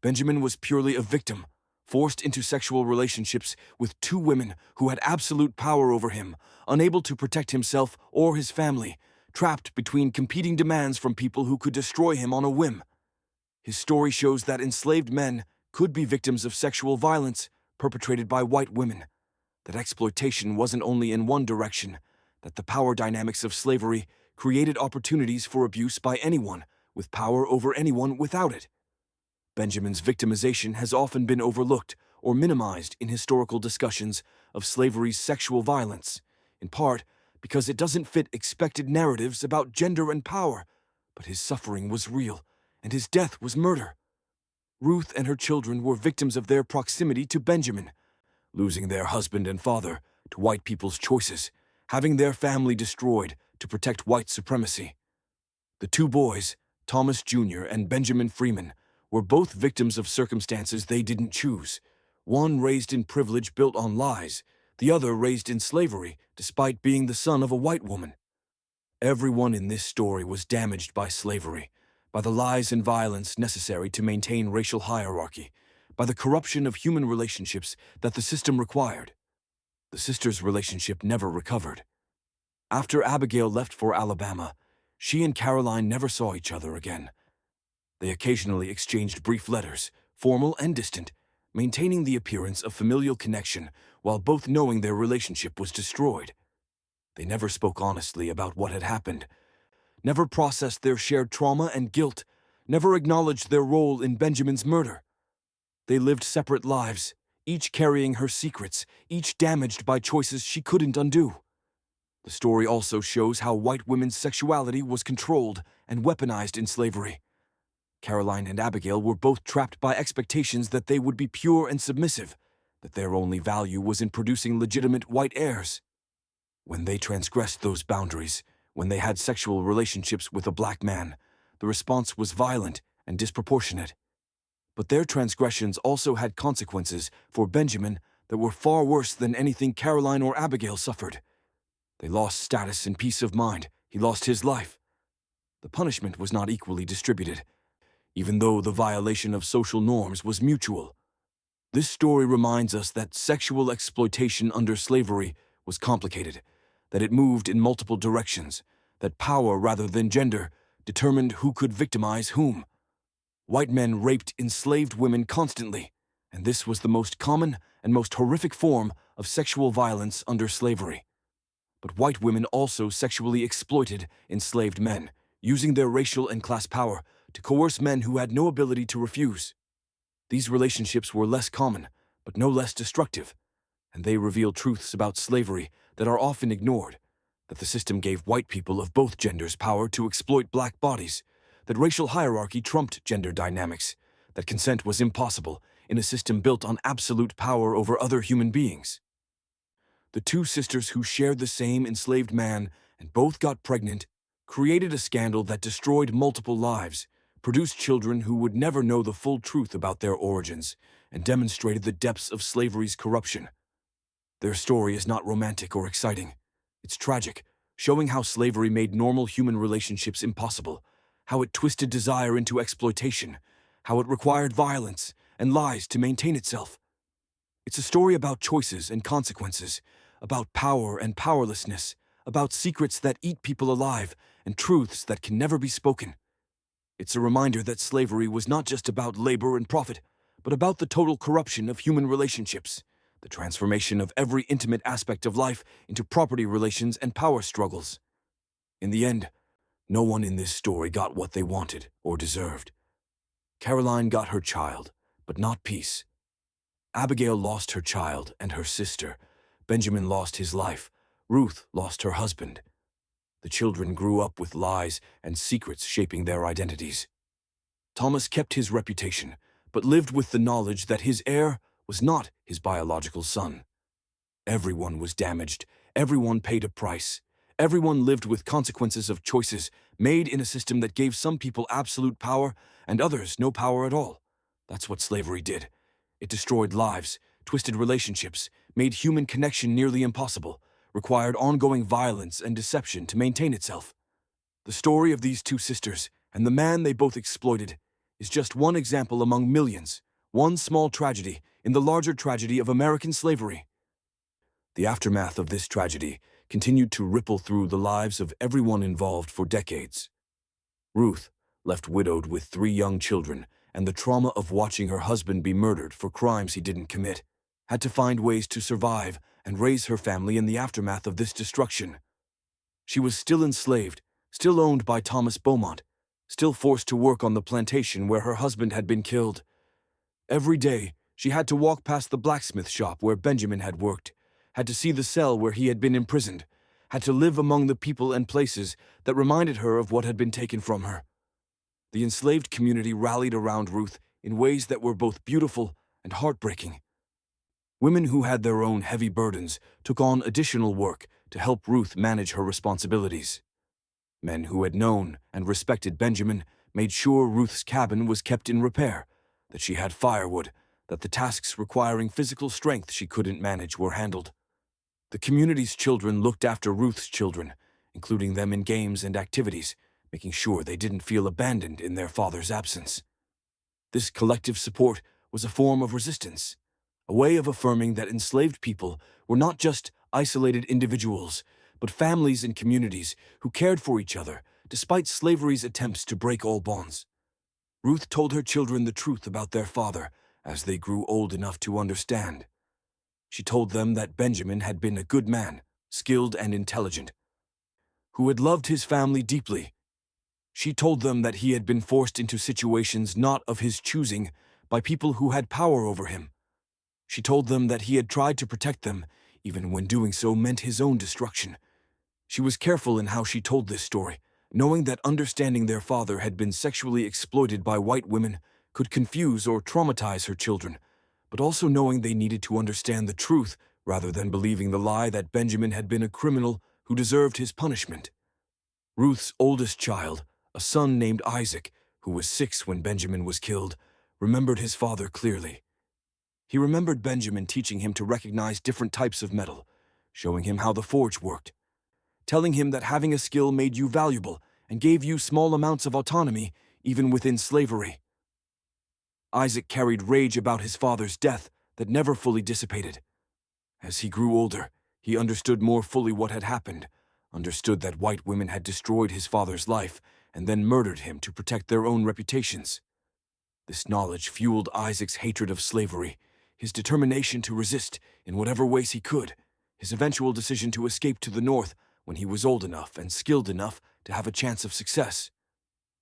Benjamin was purely a victim, forced into sexual relationships with two women who had absolute power over him, unable to protect himself or his family, trapped between competing demands from people who could destroy him on a whim. His story shows that enslaved men could be victims of sexual violence perpetrated by white women, that exploitation wasn't only in one direction, that the power dynamics of slavery created opportunities for abuse by anyone with power over anyone without it. Benjamin's victimization has often been overlooked or minimized in historical discussions of slavery's sexual violence, in part because it doesn't fit expected narratives about gender and power. But his suffering was real, and his death was murder. Ruth and her children were victims of their proximity to Benjamin, losing their husband and father to white people's choices, having their family destroyed to protect white supremacy. The two boys, Thomas Jr. and Benjamin Freeman, were both victims of circumstances they didn't choose. One raised in privilege built on lies, the other raised in slavery despite being the son of a white woman. Everyone in this story was damaged by slavery, by the lies and violence necessary to maintain racial hierarchy, by the corruption of human relationships that the system required. The sisters' relationship never recovered. After Abigail left for Alabama, she and Caroline never saw each other again. They occasionally exchanged brief letters, formal and distant, maintaining the appearance of familial connection while both knowing their relationship was destroyed. They never spoke honestly about what had happened, never processed their shared trauma and guilt, never acknowledged their role in Benjamin's murder. They lived separate lives, each carrying her secrets, each damaged by choices she couldn't undo. The story also shows how white women's sexuality was controlled and weaponized in slavery. Caroline and Abigail were both trapped by expectations that they would be pure and submissive, that their only value was in producing legitimate white heirs. When they transgressed those boundaries, when they had sexual relationships with a black man, the response was violent and disproportionate. But their transgressions also had consequences for Benjamin that were far worse than anything Caroline or Abigail suffered. They lost status and peace of mind. He lost his life. The punishment was not equally distributed, even though the violation of social norms was mutual. This story reminds us that sexual exploitation under slavery was complicated, that it moved in multiple directions, that power rather than gender determined who could victimize whom. White men raped enslaved women constantly, and this was the most common and most horrific form of sexual violence under slavery. But white women also sexually exploited enslaved men, using their racial and class power to coerce men who had no ability to refuse. These relationships were less common, but no less destructive, and they reveal truths about slavery that are often ignored, that the system gave white people of both genders power to exploit black bodies, that racial hierarchy trumped gender dynamics, that consent was impossible in a system built on absolute power over other human beings. The two sisters who shared the same enslaved man and both got pregnant created a scandal that destroyed multiple lives, produced children who would never know the full truth about their origins, and demonstrated the depths of slavery's corruption. Their story is not romantic or exciting. It's tragic, showing how slavery made normal human relationships impossible, how it twisted desire into exploitation, how it required violence and lies to maintain itself. It's a story about choices and consequences, about power and powerlessness, about secrets that eat people alive and truths that can never be spoken. It's a reminder that slavery was not just about labor and profit, but about the total corruption of human relationships, the transformation of every intimate aspect of life into property relations and power struggles. In the end, no one in this story got what they wanted or deserved. Caroline got her child, but not peace. Abigail lost her child and her sister. Benjamin lost his life. Ruth lost her husband. The children grew up with lies and secrets shaping their identities. Thomas kept his reputation, but lived with the knowledge that his heir was not his biological son. Everyone was damaged. Everyone paid a price. Everyone lived with consequences of choices made in a system that gave some people absolute power and others no power at all. That's what slavery did. It destroyed lives, twisted relationships, made human connection nearly impossible, required ongoing violence and deception to maintain itself. The story of these two sisters and the man they both exploited is just one example among millions, one small tragedy in the larger tragedy of American slavery. The aftermath of this tragedy continued to ripple through the lives of everyone involved for decades. Ruth, left widowed with 3 young children and the trauma of watching her husband be murdered for crimes he didn't commit, had to find ways to survive and raise her family in the aftermath of this destruction. She was still enslaved, still owned by Thomas Beaumont, still forced to work on the plantation where her husband had been killed. Every day, She had to walk past the blacksmith shop where Benjamin had worked, had to see the cell where he had been imprisoned, had to live among the people and places that reminded her of what had been taken from her. The enslaved community rallied around Ruth in ways that were both beautiful and heartbreaking. Women who had their own heavy burdens took on additional work to help Ruth manage her responsibilities. Men who had known and respected Benjamin made sure Ruth's cabin was kept in repair, that she had firewood, that the tasks requiring physical strength she couldn't manage were handled. The community's children looked after Ruth's children, including them in games and activities, making sure they didn't feel abandoned in their father's absence. This collective support was a form of resistance, a way of affirming that enslaved people were not just isolated individuals, but families and communities who cared for each other despite slavery's attempts to break all bonds. Ruth told her children the truth about their father as they grew old enough to understand. She told them that Benjamin had been a good man, skilled and intelligent, who had loved his family deeply. She told them that he had been forced into situations not of his choosing by people who had power over him. She told them that he had tried to protect them, even when doing so meant his own destruction. She was careful in how she told this story, knowing that understanding their father had been sexually exploited by white women could confuse or traumatize her children, but also knowing they needed to understand the truth rather than believing the lie that Benjamin had been a criminal who deserved his punishment. Ruth's oldest child, a son named Isaac, who was 6 when Benjamin was killed, remembered his father clearly. He remembered Benjamin teaching him to recognize different types of metal, showing him how the forge worked, telling him that having a skill made you valuable and gave you small amounts of autonomy even within slavery. Isaac carried rage about his father's death that never fully dissipated. As he grew older, he understood more fully what had happened, understood that white women had destroyed his father's life and then murdered him to protect their own reputations. This knowledge fueled Isaac's hatred of slavery, his determination to resist in whatever ways he could, his eventual decision to escape to the north when he was old enough and skilled enough to have a chance of success.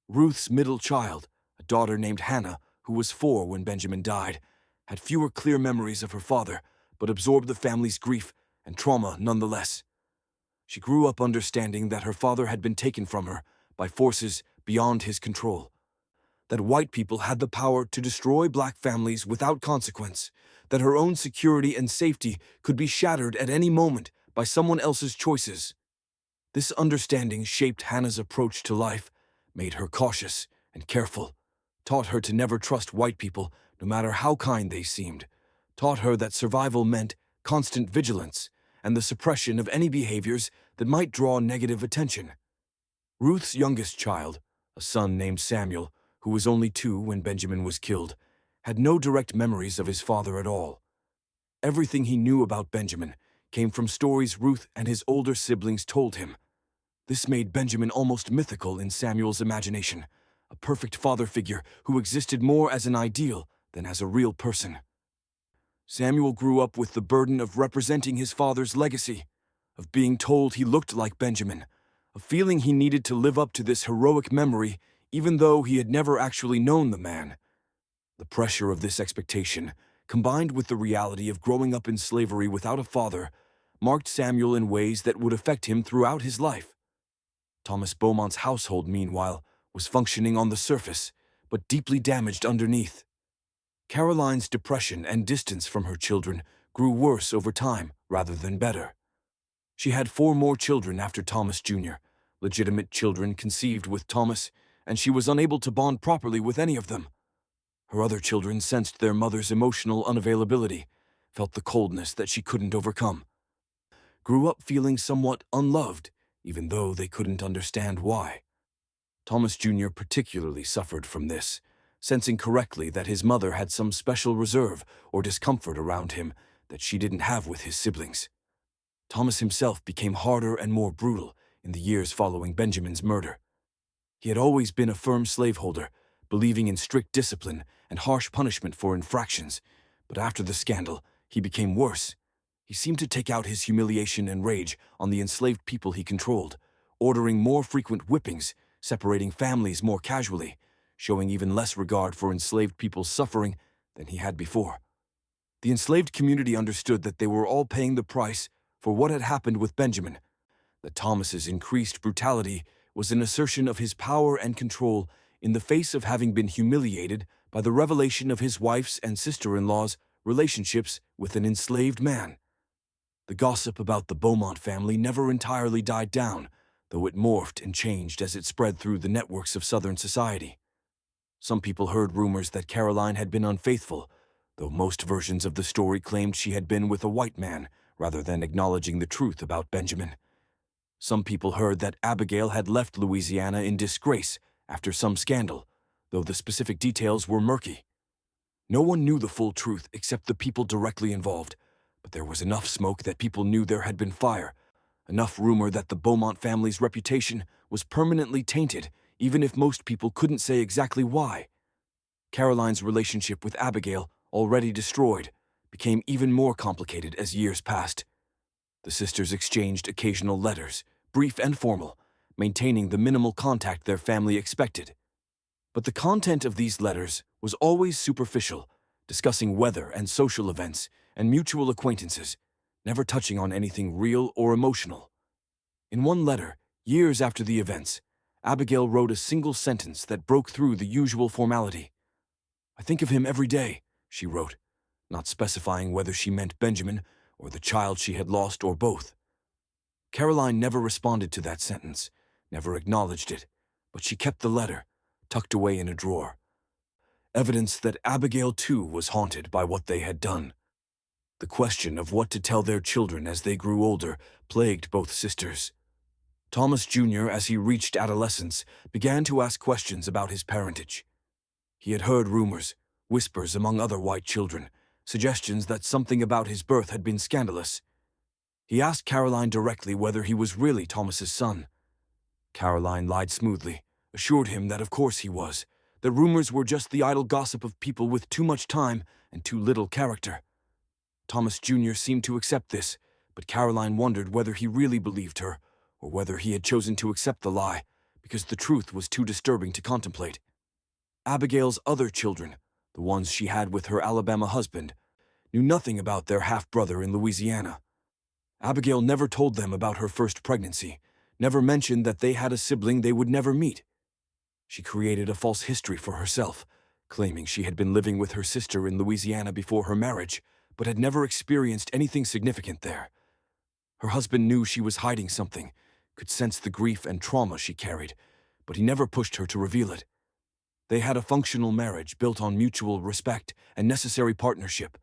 Ruth's middle child, a daughter named Hannah, who was 4 when Benjamin died, had fewer clear memories of her father, but absorbed the family's grief and trauma nonetheless. She grew up understanding that her father had been taken from her by forces beyond his control, that white people had the power to destroy black families without consequence, that her own security and safety could be shattered at any moment by someone else's choices. This understanding shaped Hannah's approach to life, made her cautious and careful, taught her to never trust white people no matter how kind they seemed, taught her that survival meant constant vigilance and the suppression of any behaviors that might draw negative attention. Ruth's youngest child, a son named Samuel, who was only 2 when Benjamin was killed, had no direct memories of his father at all. Everything he knew about Benjamin came from stories Ruth and his older siblings told him. This made Benjamin almost mythical in Samuel's imagination, a perfect father figure who existed more as an ideal than as a real person. Samuel grew up with the burden of representing his father's legacy, of being told he looked like Benjamin, of feeling he needed to live up to this heroic memory even though he had never actually known the man. The pressure of this expectation, combined with the reality of growing up in slavery without a father, marked Samuel in ways that would affect him throughout his life. Thomas Beaumont's household, meanwhile, was functioning on the surface, but deeply damaged underneath. Caroline's depression and distance from her children grew worse over time rather than better. She had 4 more children after Thomas Jr., legitimate children conceived with Thomas, and she was unable to bond properly with any of them. Her other children sensed their mother's emotional unavailability, felt the coldness that she couldn't overcome, grew up feeling somewhat unloved, even though they couldn't understand why. Thomas Jr. particularly suffered from this, sensing correctly that his mother had some special reserve or discomfort around him that she didn't have with his siblings. Thomas himself became harder and more brutal in the years following Benjamin's murder. He had always been a firm slaveholder, believing in strict discipline and harsh punishment for infractions, but after the scandal, he became worse. He seemed to take out his humiliation and rage on the enslaved people he controlled, ordering more frequent whippings, separating families more casually, showing even less regard for enslaved people's suffering than he had before. The enslaved community understood that they were all paying the price for what had happened with Benjamin. That Thomas's increased brutality was an assertion of his power and control in the face of having been humiliated by the revelation of his wife's and sister-in-law's relationships with an enslaved man. The gossip about the Beaumont family never entirely died down, though it morphed and changed as it spread through the networks of Southern society. Some people heard rumors that Caroline had been unfaithful, though most versions of the story claimed she had been with a white man rather than acknowledging the truth about Benjamin. Some people heard that Abigail had left Louisiana in disgrace after some scandal, though the specific details were murky. No one knew the full truth except the people directly involved, but there was enough smoke that people knew there had been fire, enough rumor that the Beaumont family's reputation was permanently tainted, even if most people couldn't say exactly why. Caroline's relationship with Abigail, already destroyed, became even more complicated as years passed. The sisters exchanged occasional letters, brief and formal, maintaining the minimal contact their family expected. But the content of these letters was always superficial, discussing weather and social events and mutual acquaintances, never touching on anything real or emotional. In one letter, years after the events, Abigail wrote a single sentence that broke through the usual formality. "I think of him every day," she wrote, not specifying whether she meant Benjamin or the child she had lost or both. Caroline never responded to that sentence, never acknowledged it, but she kept the letter, tucked away in a drawer. Evidence that Abigail too was haunted by what they had done. The question of what to tell their children as they grew older plagued both sisters. Thomas Jr., as he reached adolescence, began to ask questions about his parentage. He had heard rumors, whispers among other white children, suggestions that something about his birth had been scandalous. He asked Caroline directly whether he was really Thomas's son. Caroline lied smoothly, assured him that of course he was, that rumors were just the idle gossip of people with too much time and too little character. Thomas Jr. seemed to accept this, but Caroline wondered whether he really believed her, or whether he had chosen to accept the lie, because the truth was too disturbing to contemplate. Abigail's other children, the ones she had with her Alabama husband, knew nothing about their half-brother in Louisiana. Abigail never told them about her first pregnancy, never mentioned that they had a sibling they would never meet. She created a false history for herself, claiming she had been living with her sister in Louisiana before her marriage, but had never experienced anything significant there. Her husband knew she was hiding something, could sense the grief and trauma she carried, but he never pushed her to reveal it. They had a functional marriage built on mutual respect and necessary partnership,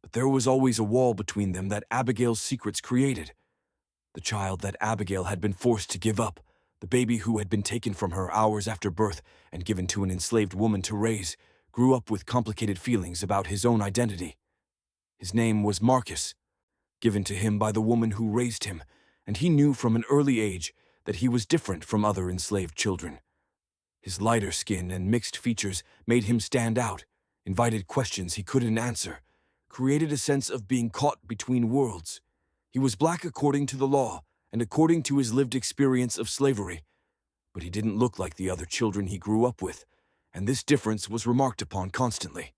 but there was always a wall between them that Abigail's secrets created. The child that Abigail had been forced to give up, the baby who had been taken from her hours after birth and given to an enslaved woman to raise, grew up with complicated feelings about his own identity. His name was Marcus, given to him by the woman who raised him, and he knew from an early age that he was different from other enslaved children. His lighter skin and mixed features made him stand out, invited questions he couldn't answer, created a sense of being caught between worlds. He was black according to the law and according to his lived experience of slavery, but he didn't look like the other children he grew up with, and this difference was remarked upon constantly.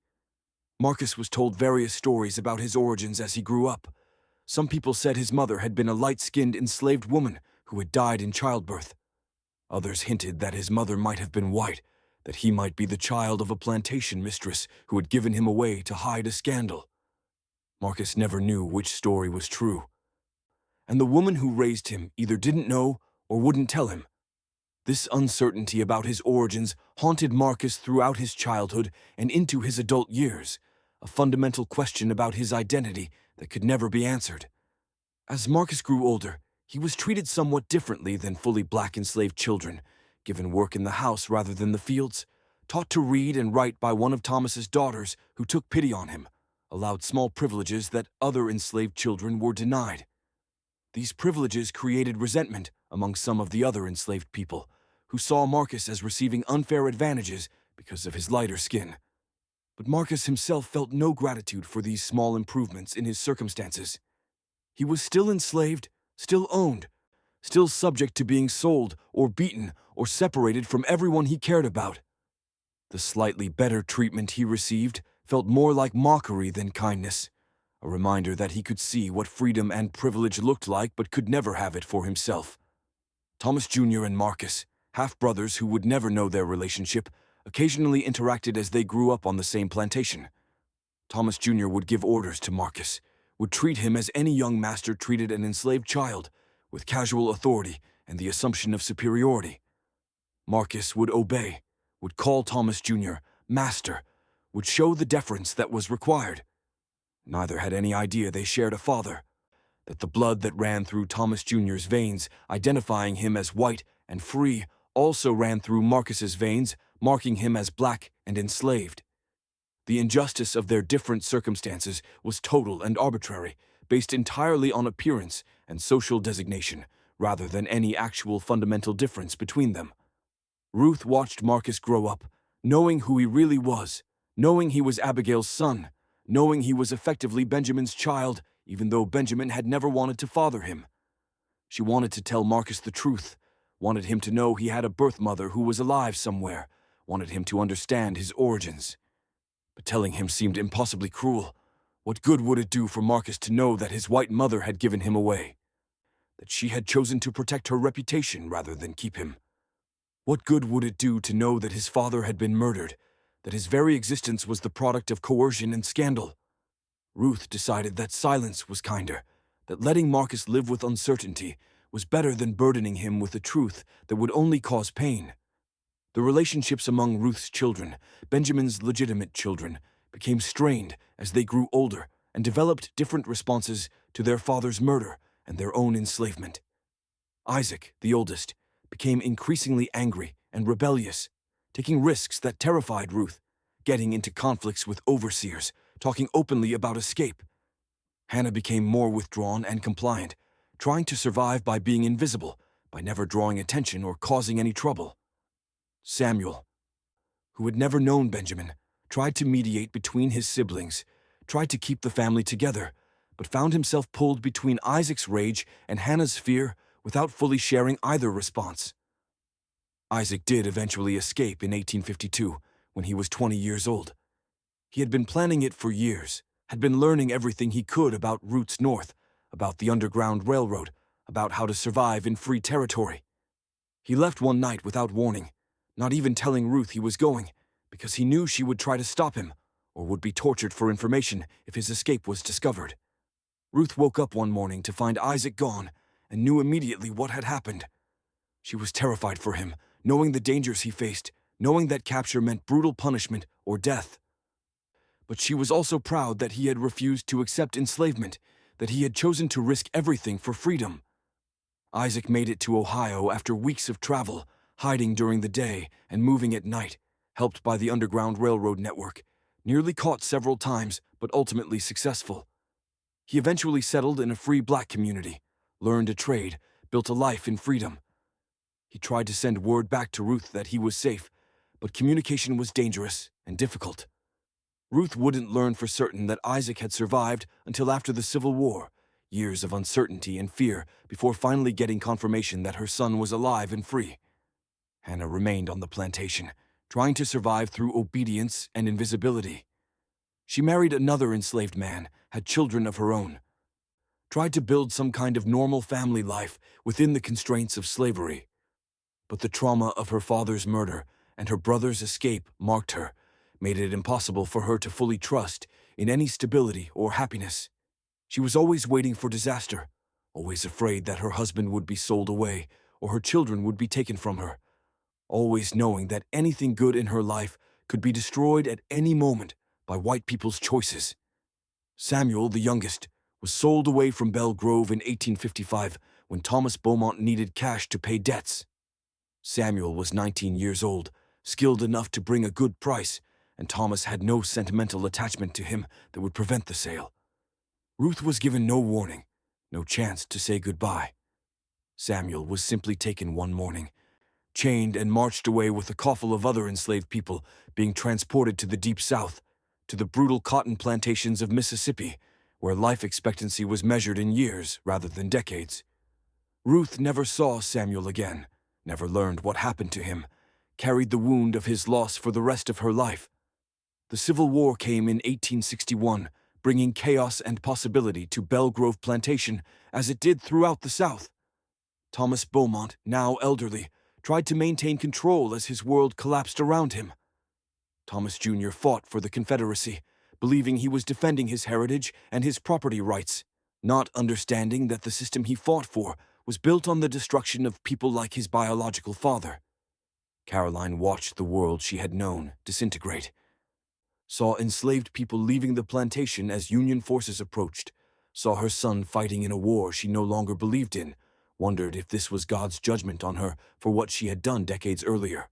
Marcus was told various stories about his origins as he grew up. Some people said his mother had been a light-skinned enslaved woman who had died in childbirth. Others hinted that his mother might have been white, that he might be the child of a plantation mistress who had given him away to hide a scandal. Marcus never knew which story was true, and the woman who raised him either didn't know or wouldn't tell him. This uncertainty about his origins haunted Marcus throughout his childhood and into his adult years, a fundamental question about his identity that could never be answered. As Marcus grew older, he was treated somewhat differently than fully black enslaved children, given work in the house rather than the fields, taught to read and write by one of Thomas's daughters who took pity on him, allowed small privileges that other enslaved children were denied. These privileges created resentment among some of the other enslaved people, who saw Marcus as receiving unfair advantages because of his lighter skin. But Marcus himself felt no gratitude for these small improvements in his circumstances. He was still enslaved, still owned, still subject to being sold or beaten or separated from everyone he cared about. The slightly better treatment he received felt more like mockery than kindness, a reminder that he could see what freedom and privilege looked like but could never have it for himself. Thomas Jr. and Marcus, half-brothers who would never know their relationship, occasionally interacted as they grew up on the same plantation. Thomas Jr. would give orders to Marcus, would treat him as any young master treated an enslaved child, with casual authority and the assumption of superiority. Marcus would obey, would call Thomas Jr. master, would show the deference that was required. Neither had any idea they shared a father, that the blood that ran through Thomas Jr.'s veins, identifying him as white and free, also ran through Marcus's veins, marking him as black and enslaved. The injustice of their different circumstances was total and arbitrary, based entirely on appearance and social designation, rather than any actual fundamental difference between them. Ruth watched Marcus grow up, knowing who he really was, knowing he was Abigail's son, knowing he was effectively Benjamin's child, even though Benjamin had never wanted to father him. She wanted to tell Marcus the truth, wanted him to know he had a birth mother who was alive somewhere, wanted him to understand his origins. But telling him seemed impossibly cruel. What good would it do for Marcus to know that his white mother had given him away? That she had chosen to protect her reputation rather than keep him? What good would it do to know that his father had been murdered, that his very existence was the product of coercion and scandal? Ruth decided that silence was kinder, that letting Marcus live with uncertainty was better than burdening him with a truth that would only cause pain. The relationships among Ruth's children, Benjamin's legitimate children, became strained as they grew older and developed different responses to their father's murder and their own enslavement. Isaac, the oldest, became increasingly angry and rebellious, taking risks that terrified Ruth, getting into conflicts with overseers, talking openly about escape. Hannah became more withdrawn and compliant, trying to survive by being invisible, by never drawing attention or causing any trouble. Samuel, who had never known Benjamin, tried to mediate between his siblings, tried to keep the family together, but found himself pulled between Isaac's rage and Hannah's fear without fully sharing either response. Isaac did eventually escape in 1852, when he was 20 years old. He had been planning it for years, had been learning everything he could about routes north, about the Underground Railroad, about how to survive in free territory. He left one night without warning, not even telling Ruth he was going, because he knew she would try to stop him, or would be tortured for information if his escape was discovered. Ruth woke up one morning to find Isaac gone, and knew immediately what had happened. She was terrified for him, knowing the dangers he faced, knowing that capture meant brutal punishment or death. But she was also proud that he had refused to accept enslavement, that he had chosen to risk everything for freedom. Isaac made it to Ohio after weeks of travel, hiding during the day and moving at night, helped by the Underground Railroad network, nearly caught several times, but ultimately successful. He eventually settled in a free black community, learned a trade, built a life in freedom. He tried to send word back to Ruth that he was safe, but communication was dangerous and difficult. Ruth wouldn't learn for certain that Isaac had survived until after the Civil War, years of uncertainty and fear before finally getting confirmation that her son was alive and free. Hannah remained on the plantation, trying to survive through obedience and invisibility. She married another enslaved man, had children of her own, tried to build some kind of normal family life within the constraints of slavery. But the trauma of her father's murder and her brother's escape marked her, made it impossible for her to fully trust in any stability or happiness. She was always waiting for disaster, always afraid that her husband would be sold away or her children would be taken from her, always knowing that anything good in her life could be destroyed at any moment by white people's choices. Samuel, the youngest, was sold away from Belle Grove in 1855 when Thomas Beaumont needed cash to pay debts. Samuel was 19 years old, skilled enough to bring a good price, and Thomas had no sentimental attachment to him that would prevent the sale. Ruth was given no warning, no chance to say goodbye. Samuel was simply taken one morning, chained and marched away with a coffle of other enslaved people, being transported to the Deep South, to the brutal cotton plantations of Mississippi, where life expectancy was measured in years rather than decades. Ruth never saw Samuel again, never learned what happened to him, carried the wound of his loss for the rest of her life. The Civil War came in 1861, bringing chaos and possibility to Belle Grove Plantation as it did throughout the South. Thomas Beaumont, now elderly, tried to maintain control as his world collapsed around him. Thomas Jr. fought for the Confederacy, believing he was defending his heritage and his property rights, not understanding that the system he fought for was built on the destruction of people like his biological father. Caroline watched the world she had known disintegrate, saw enslaved people leaving the plantation as Union forces approached, saw her son fighting in a war she no longer believed in, wondered if this was God's judgment on her for what she had done decades earlier.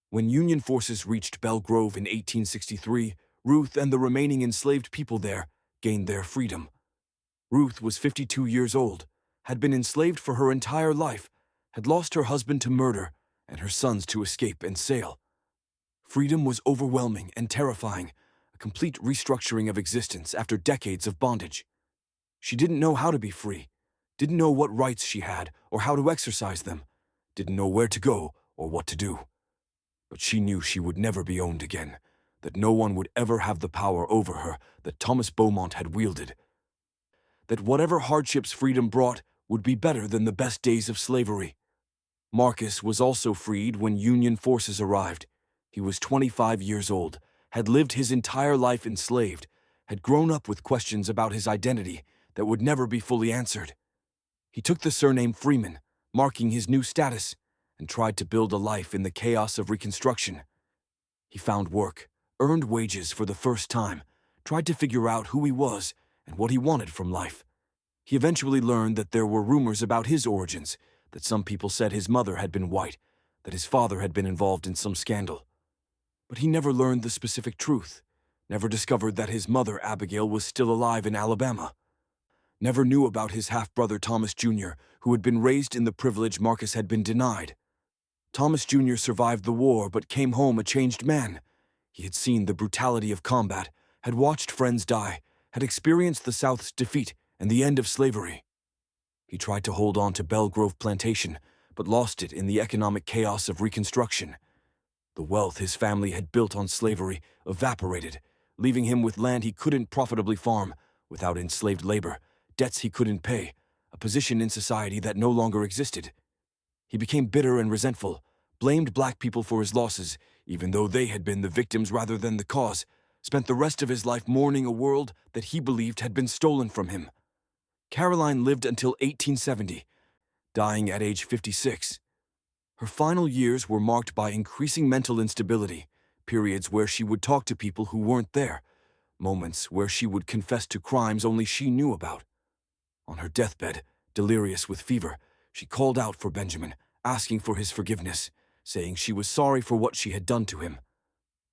When Union forces reached Belle Grove in 1863, Ruth and the remaining enslaved people there gained their freedom. Ruth was 52 years old, had been enslaved for her entire life, had lost her husband to murder and her sons to escape and sail. Freedom was overwhelming and terrifying, a complete restructuring of existence after decades of bondage. She didn't know how to be free, didn't know what rights she had or how to exercise them, didn't know where to go or what to do. But she knew she would never be owned again, that no one would ever have the power over her that Thomas Beaumont had wielded, that whatever hardships freedom brought would be better than the best days of slavery. Marcus was also freed when Union forces arrived. He was 25 years old, had lived his entire life enslaved, had grown up with questions about his identity that would never be fully answered. He took the surname Freeman, marking his new status, and tried to build a life in the chaos of Reconstruction. He found work, earned wages for the first time, tried to figure out who he was and what he wanted from life. He eventually learned that there were rumors about his origins, that some people said his mother had been white, that his father had been involved in some scandal. But he never learned the specific truth, never discovered that his mother, Abigail, was still alive in Alabama, never knew about his half-brother Thomas Jr., who had been raised in the privilege Marcus had been denied. Thomas Jr. survived the war but came home a changed man. He had seen the brutality of combat, had watched friends die, had experienced the South's defeat and the end of slavery. He tried to hold on to Belle Grove Plantation, but lost it in the economic chaos of Reconstruction. The wealth his family had built on slavery evaporated, leaving him with land he couldn't profitably farm, without enslaved labor, debts he couldn't pay, a position in society that no longer existed. He became bitter and resentful, blamed black people for his losses, even though they had been the victims rather than the cause, spent the rest of his life mourning a world that he believed had been stolen from him. Caroline lived until 1870, dying at age 56. Her final years were marked by increasing mental instability, periods where she would talk to people who weren't there, moments where she would confess to crimes only she knew about. On her deathbed, delirious with fever, she called out for Benjamin, asking for his forgiveness, saying she was sorry for what she had done to him.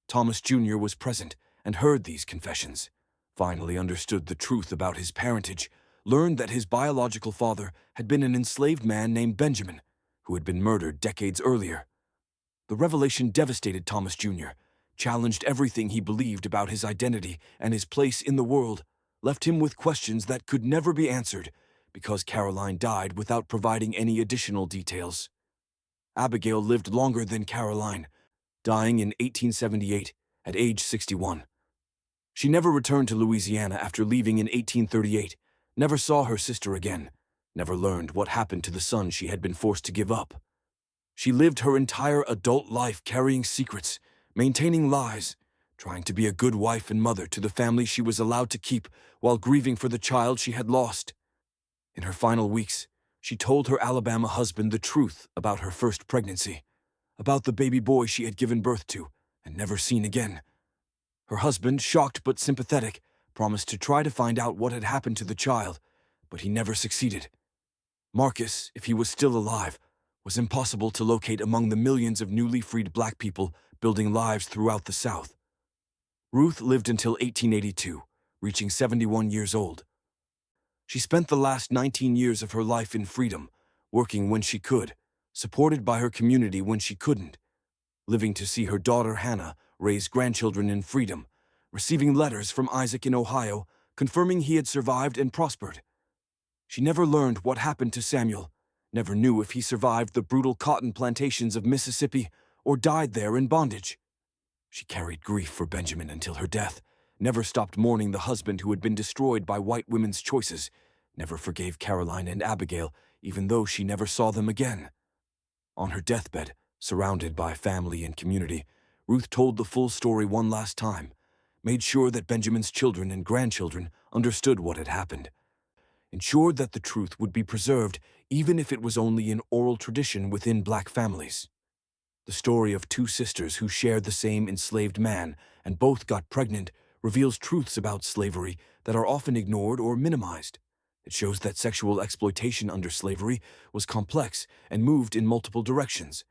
Thomas Jr. was present and heard these confessions, finally understood the truth about his parentage, learned that his biological father had been an enslaved man named Benjamin, who had been murdered decades earlier. The revelation devastated Thomas Jr., challenged everything he believed about his identity and his place in the world, left him with questions that could never be answered because Caroline died without providing any additional details. Abigail lived longer than Caroline, dying in 1878 at age 61. She never returned to Louisiana after leaving in 1838, never saw her sister again, never learned what happened to the son she had been forced to give up. She lived her entire adult life carrying secrets, maintaining lies, trying to be a good wife and mother to the family she was allowed to keep while grieving for the child she had lost. In her final weeks, she told her Alabama husband the truth about her first pregnancy, about the baby boy she had given birth to and never seen again. Her husband, shocked but sympathetic, promised to try to find out what had happened to the child, but he never succeeded. Marcus, if he was still alive, was impossible to locate among the millions of newly freed black people building lives throughout the South. Ruth lived until 1882, reaching 71 years old. She spent the last 19 years of her life in freedom, working when she could, supported by her community when she couldn't, living to see her daughter Hannah raise grandchildren in freedom, receiving letters from Isaac in Ohio confirming he had survived and prospered. She never learned what happened to Samuel, never knew if he survived the brutal cotton plantations of Mississippi or died there in bondage. She carried grief for Benjamin until her death, never stopped mourning the husband who had been destroyed by white women's choices, never forgave Caroline and Abigail, even though she never saw them again. On her deathbed, surrounded by family and community, Ruth told the full story one last time, made sure that Benjamin's children and grandchildren understood what had happened, ensured that the truth would be preserved even if it was only in oral tradition within black families. The story of two sisters who shared the same enslaved man and both got pregnant reveals truths about slavery that are often ignored or minimized. It shows that sexual exploitation under slavery was complex and moved in multiple directions.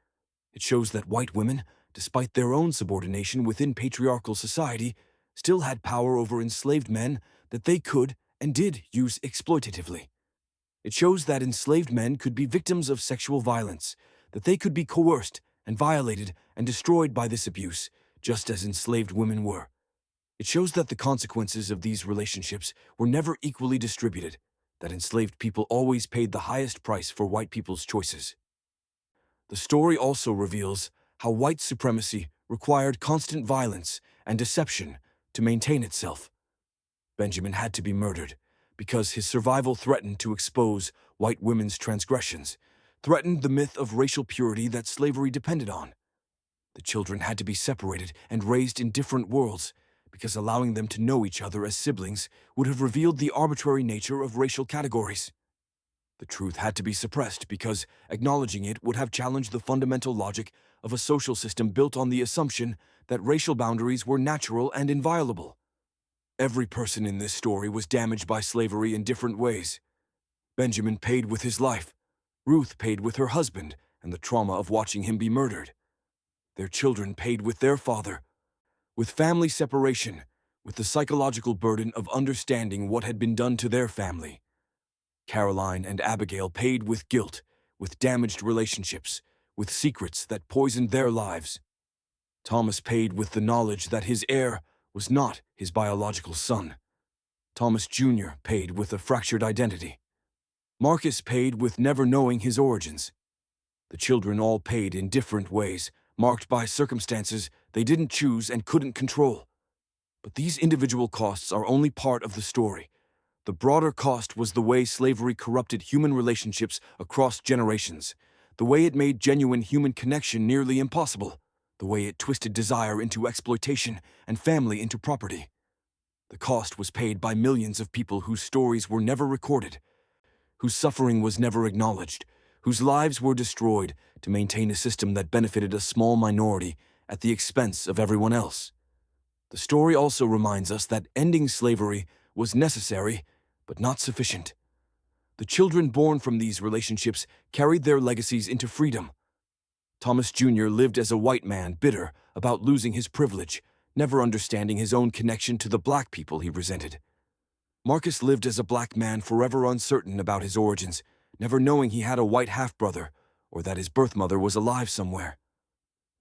It shows that white women, despite their own subordination within patriarchal society, still had power over enslaved men that they could and did use exploitatively. It shows that enslaved men could be victims of sexual violence, that they could be coerced and violated and destroyed by this abuse, just as enslaved women were. It shows that the consequences of these relationships were never equally distributed, that enslaved people always paid the highest price for white people's choices. The story also reveals how white supremacy required constant violence and deception to maintain itself. Benjamin had to be murdered because his survival threatened to expose white women's transgressions, threatened the myth of racial purity that slavery depended on. The children had to be separated and raised in different worlds, because allowing them to know each other as siblings would have revealed the arbitrary nature of racial categories. The truth had to be suppressed because acknowledging it would have challenged the fundamental logic of a social system built on the assumption that racial boundaries were natural and inviolable. Every person in this story was damaged by slavery in different ways. Benjamin paid with his life. Ruth paid with her husband and the trauma of watching him be murdered. Their children paid with their father, with family separation, with the psychological burden of understanding what had been done to their family. Caroline and Abigail paid with guilt, with damaged relationships, with secrets that poisoned their lives. Thomas paid with the knowledge that his heir was not his biological son. Thomas Jr. paid with a fractured identity. Marcus paid with never knowing his origins. The children all paid in different ways, marked by circumstances they didn't choose and couldn't control. But these individual costs are only part of the story. The broader cost was the way slavery corrupted human relationships across generations, the way it made genuine human connection nearly impossible, the way it twisted desire into exploitation and family into property. The cost was paid by millions of people whose stories were never recorded, whose suffering was never acknowledged, whose lives were destroyed to maintain a system that benefited a small minority at the expense of everyone else. The story also reminds us that ending slavery was necessary, but not sufficient. The children born from these relationships carried their legacies into freedom. Thomas Jr. lived as a white man, bitter about losing his privilege, never understanding his own connection to the black people he resented. Marcus lived as a black man, forever uncertain about his origins, never knowing he had a white half-brother or that his birth mother was alive somewhere.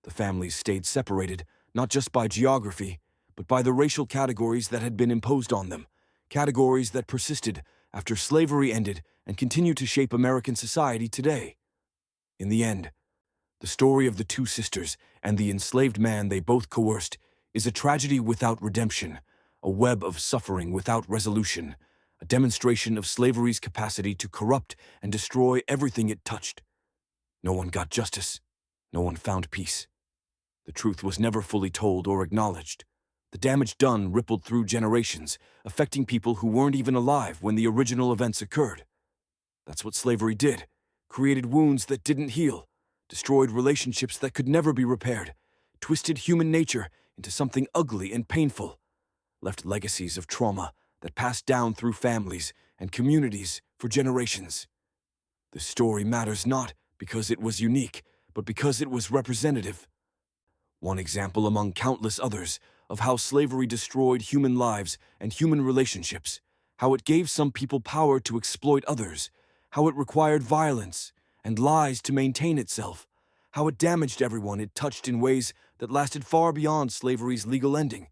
The families stayed separated, not just by geography, but by the racial categories that had been imposed on them, categories that persisted after slavery ended and continue to shape American society today. In the end, the story of the two sisters and the enslaved man they both coerced is a tragedy without redemption, a web of suffering without resolution, a demonstration of slavery's capacity to corrupt and destroy everything it touched. No one got justice. No one found peace. The truth was never fully told or acknowledged. The damage done rippled through generations, affecting people who weren't even alive when the original events occurred. That's what slavery did. Created wounds that didn't heal, destroyed relationships that could never be repaired, twisted human nature into something ugly and painful, left legacies of trauma that passed down through families and communities for generations. This story matters not because it was unique, but because it was representative. One example among countless others of how slavery destroyed human lives and human relationships, how it gave some people power to exploit others, how it required violence and lies to maintain itself, how it damaged everyone it touched in ways that lasted far beyond slavery's legal ending.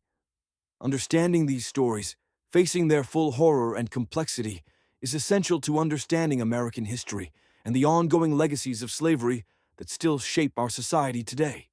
Understanding these stories, facing their full horror and complexity, is essential to understanding American history and the ongoing legacies of slavery that still shape our society today.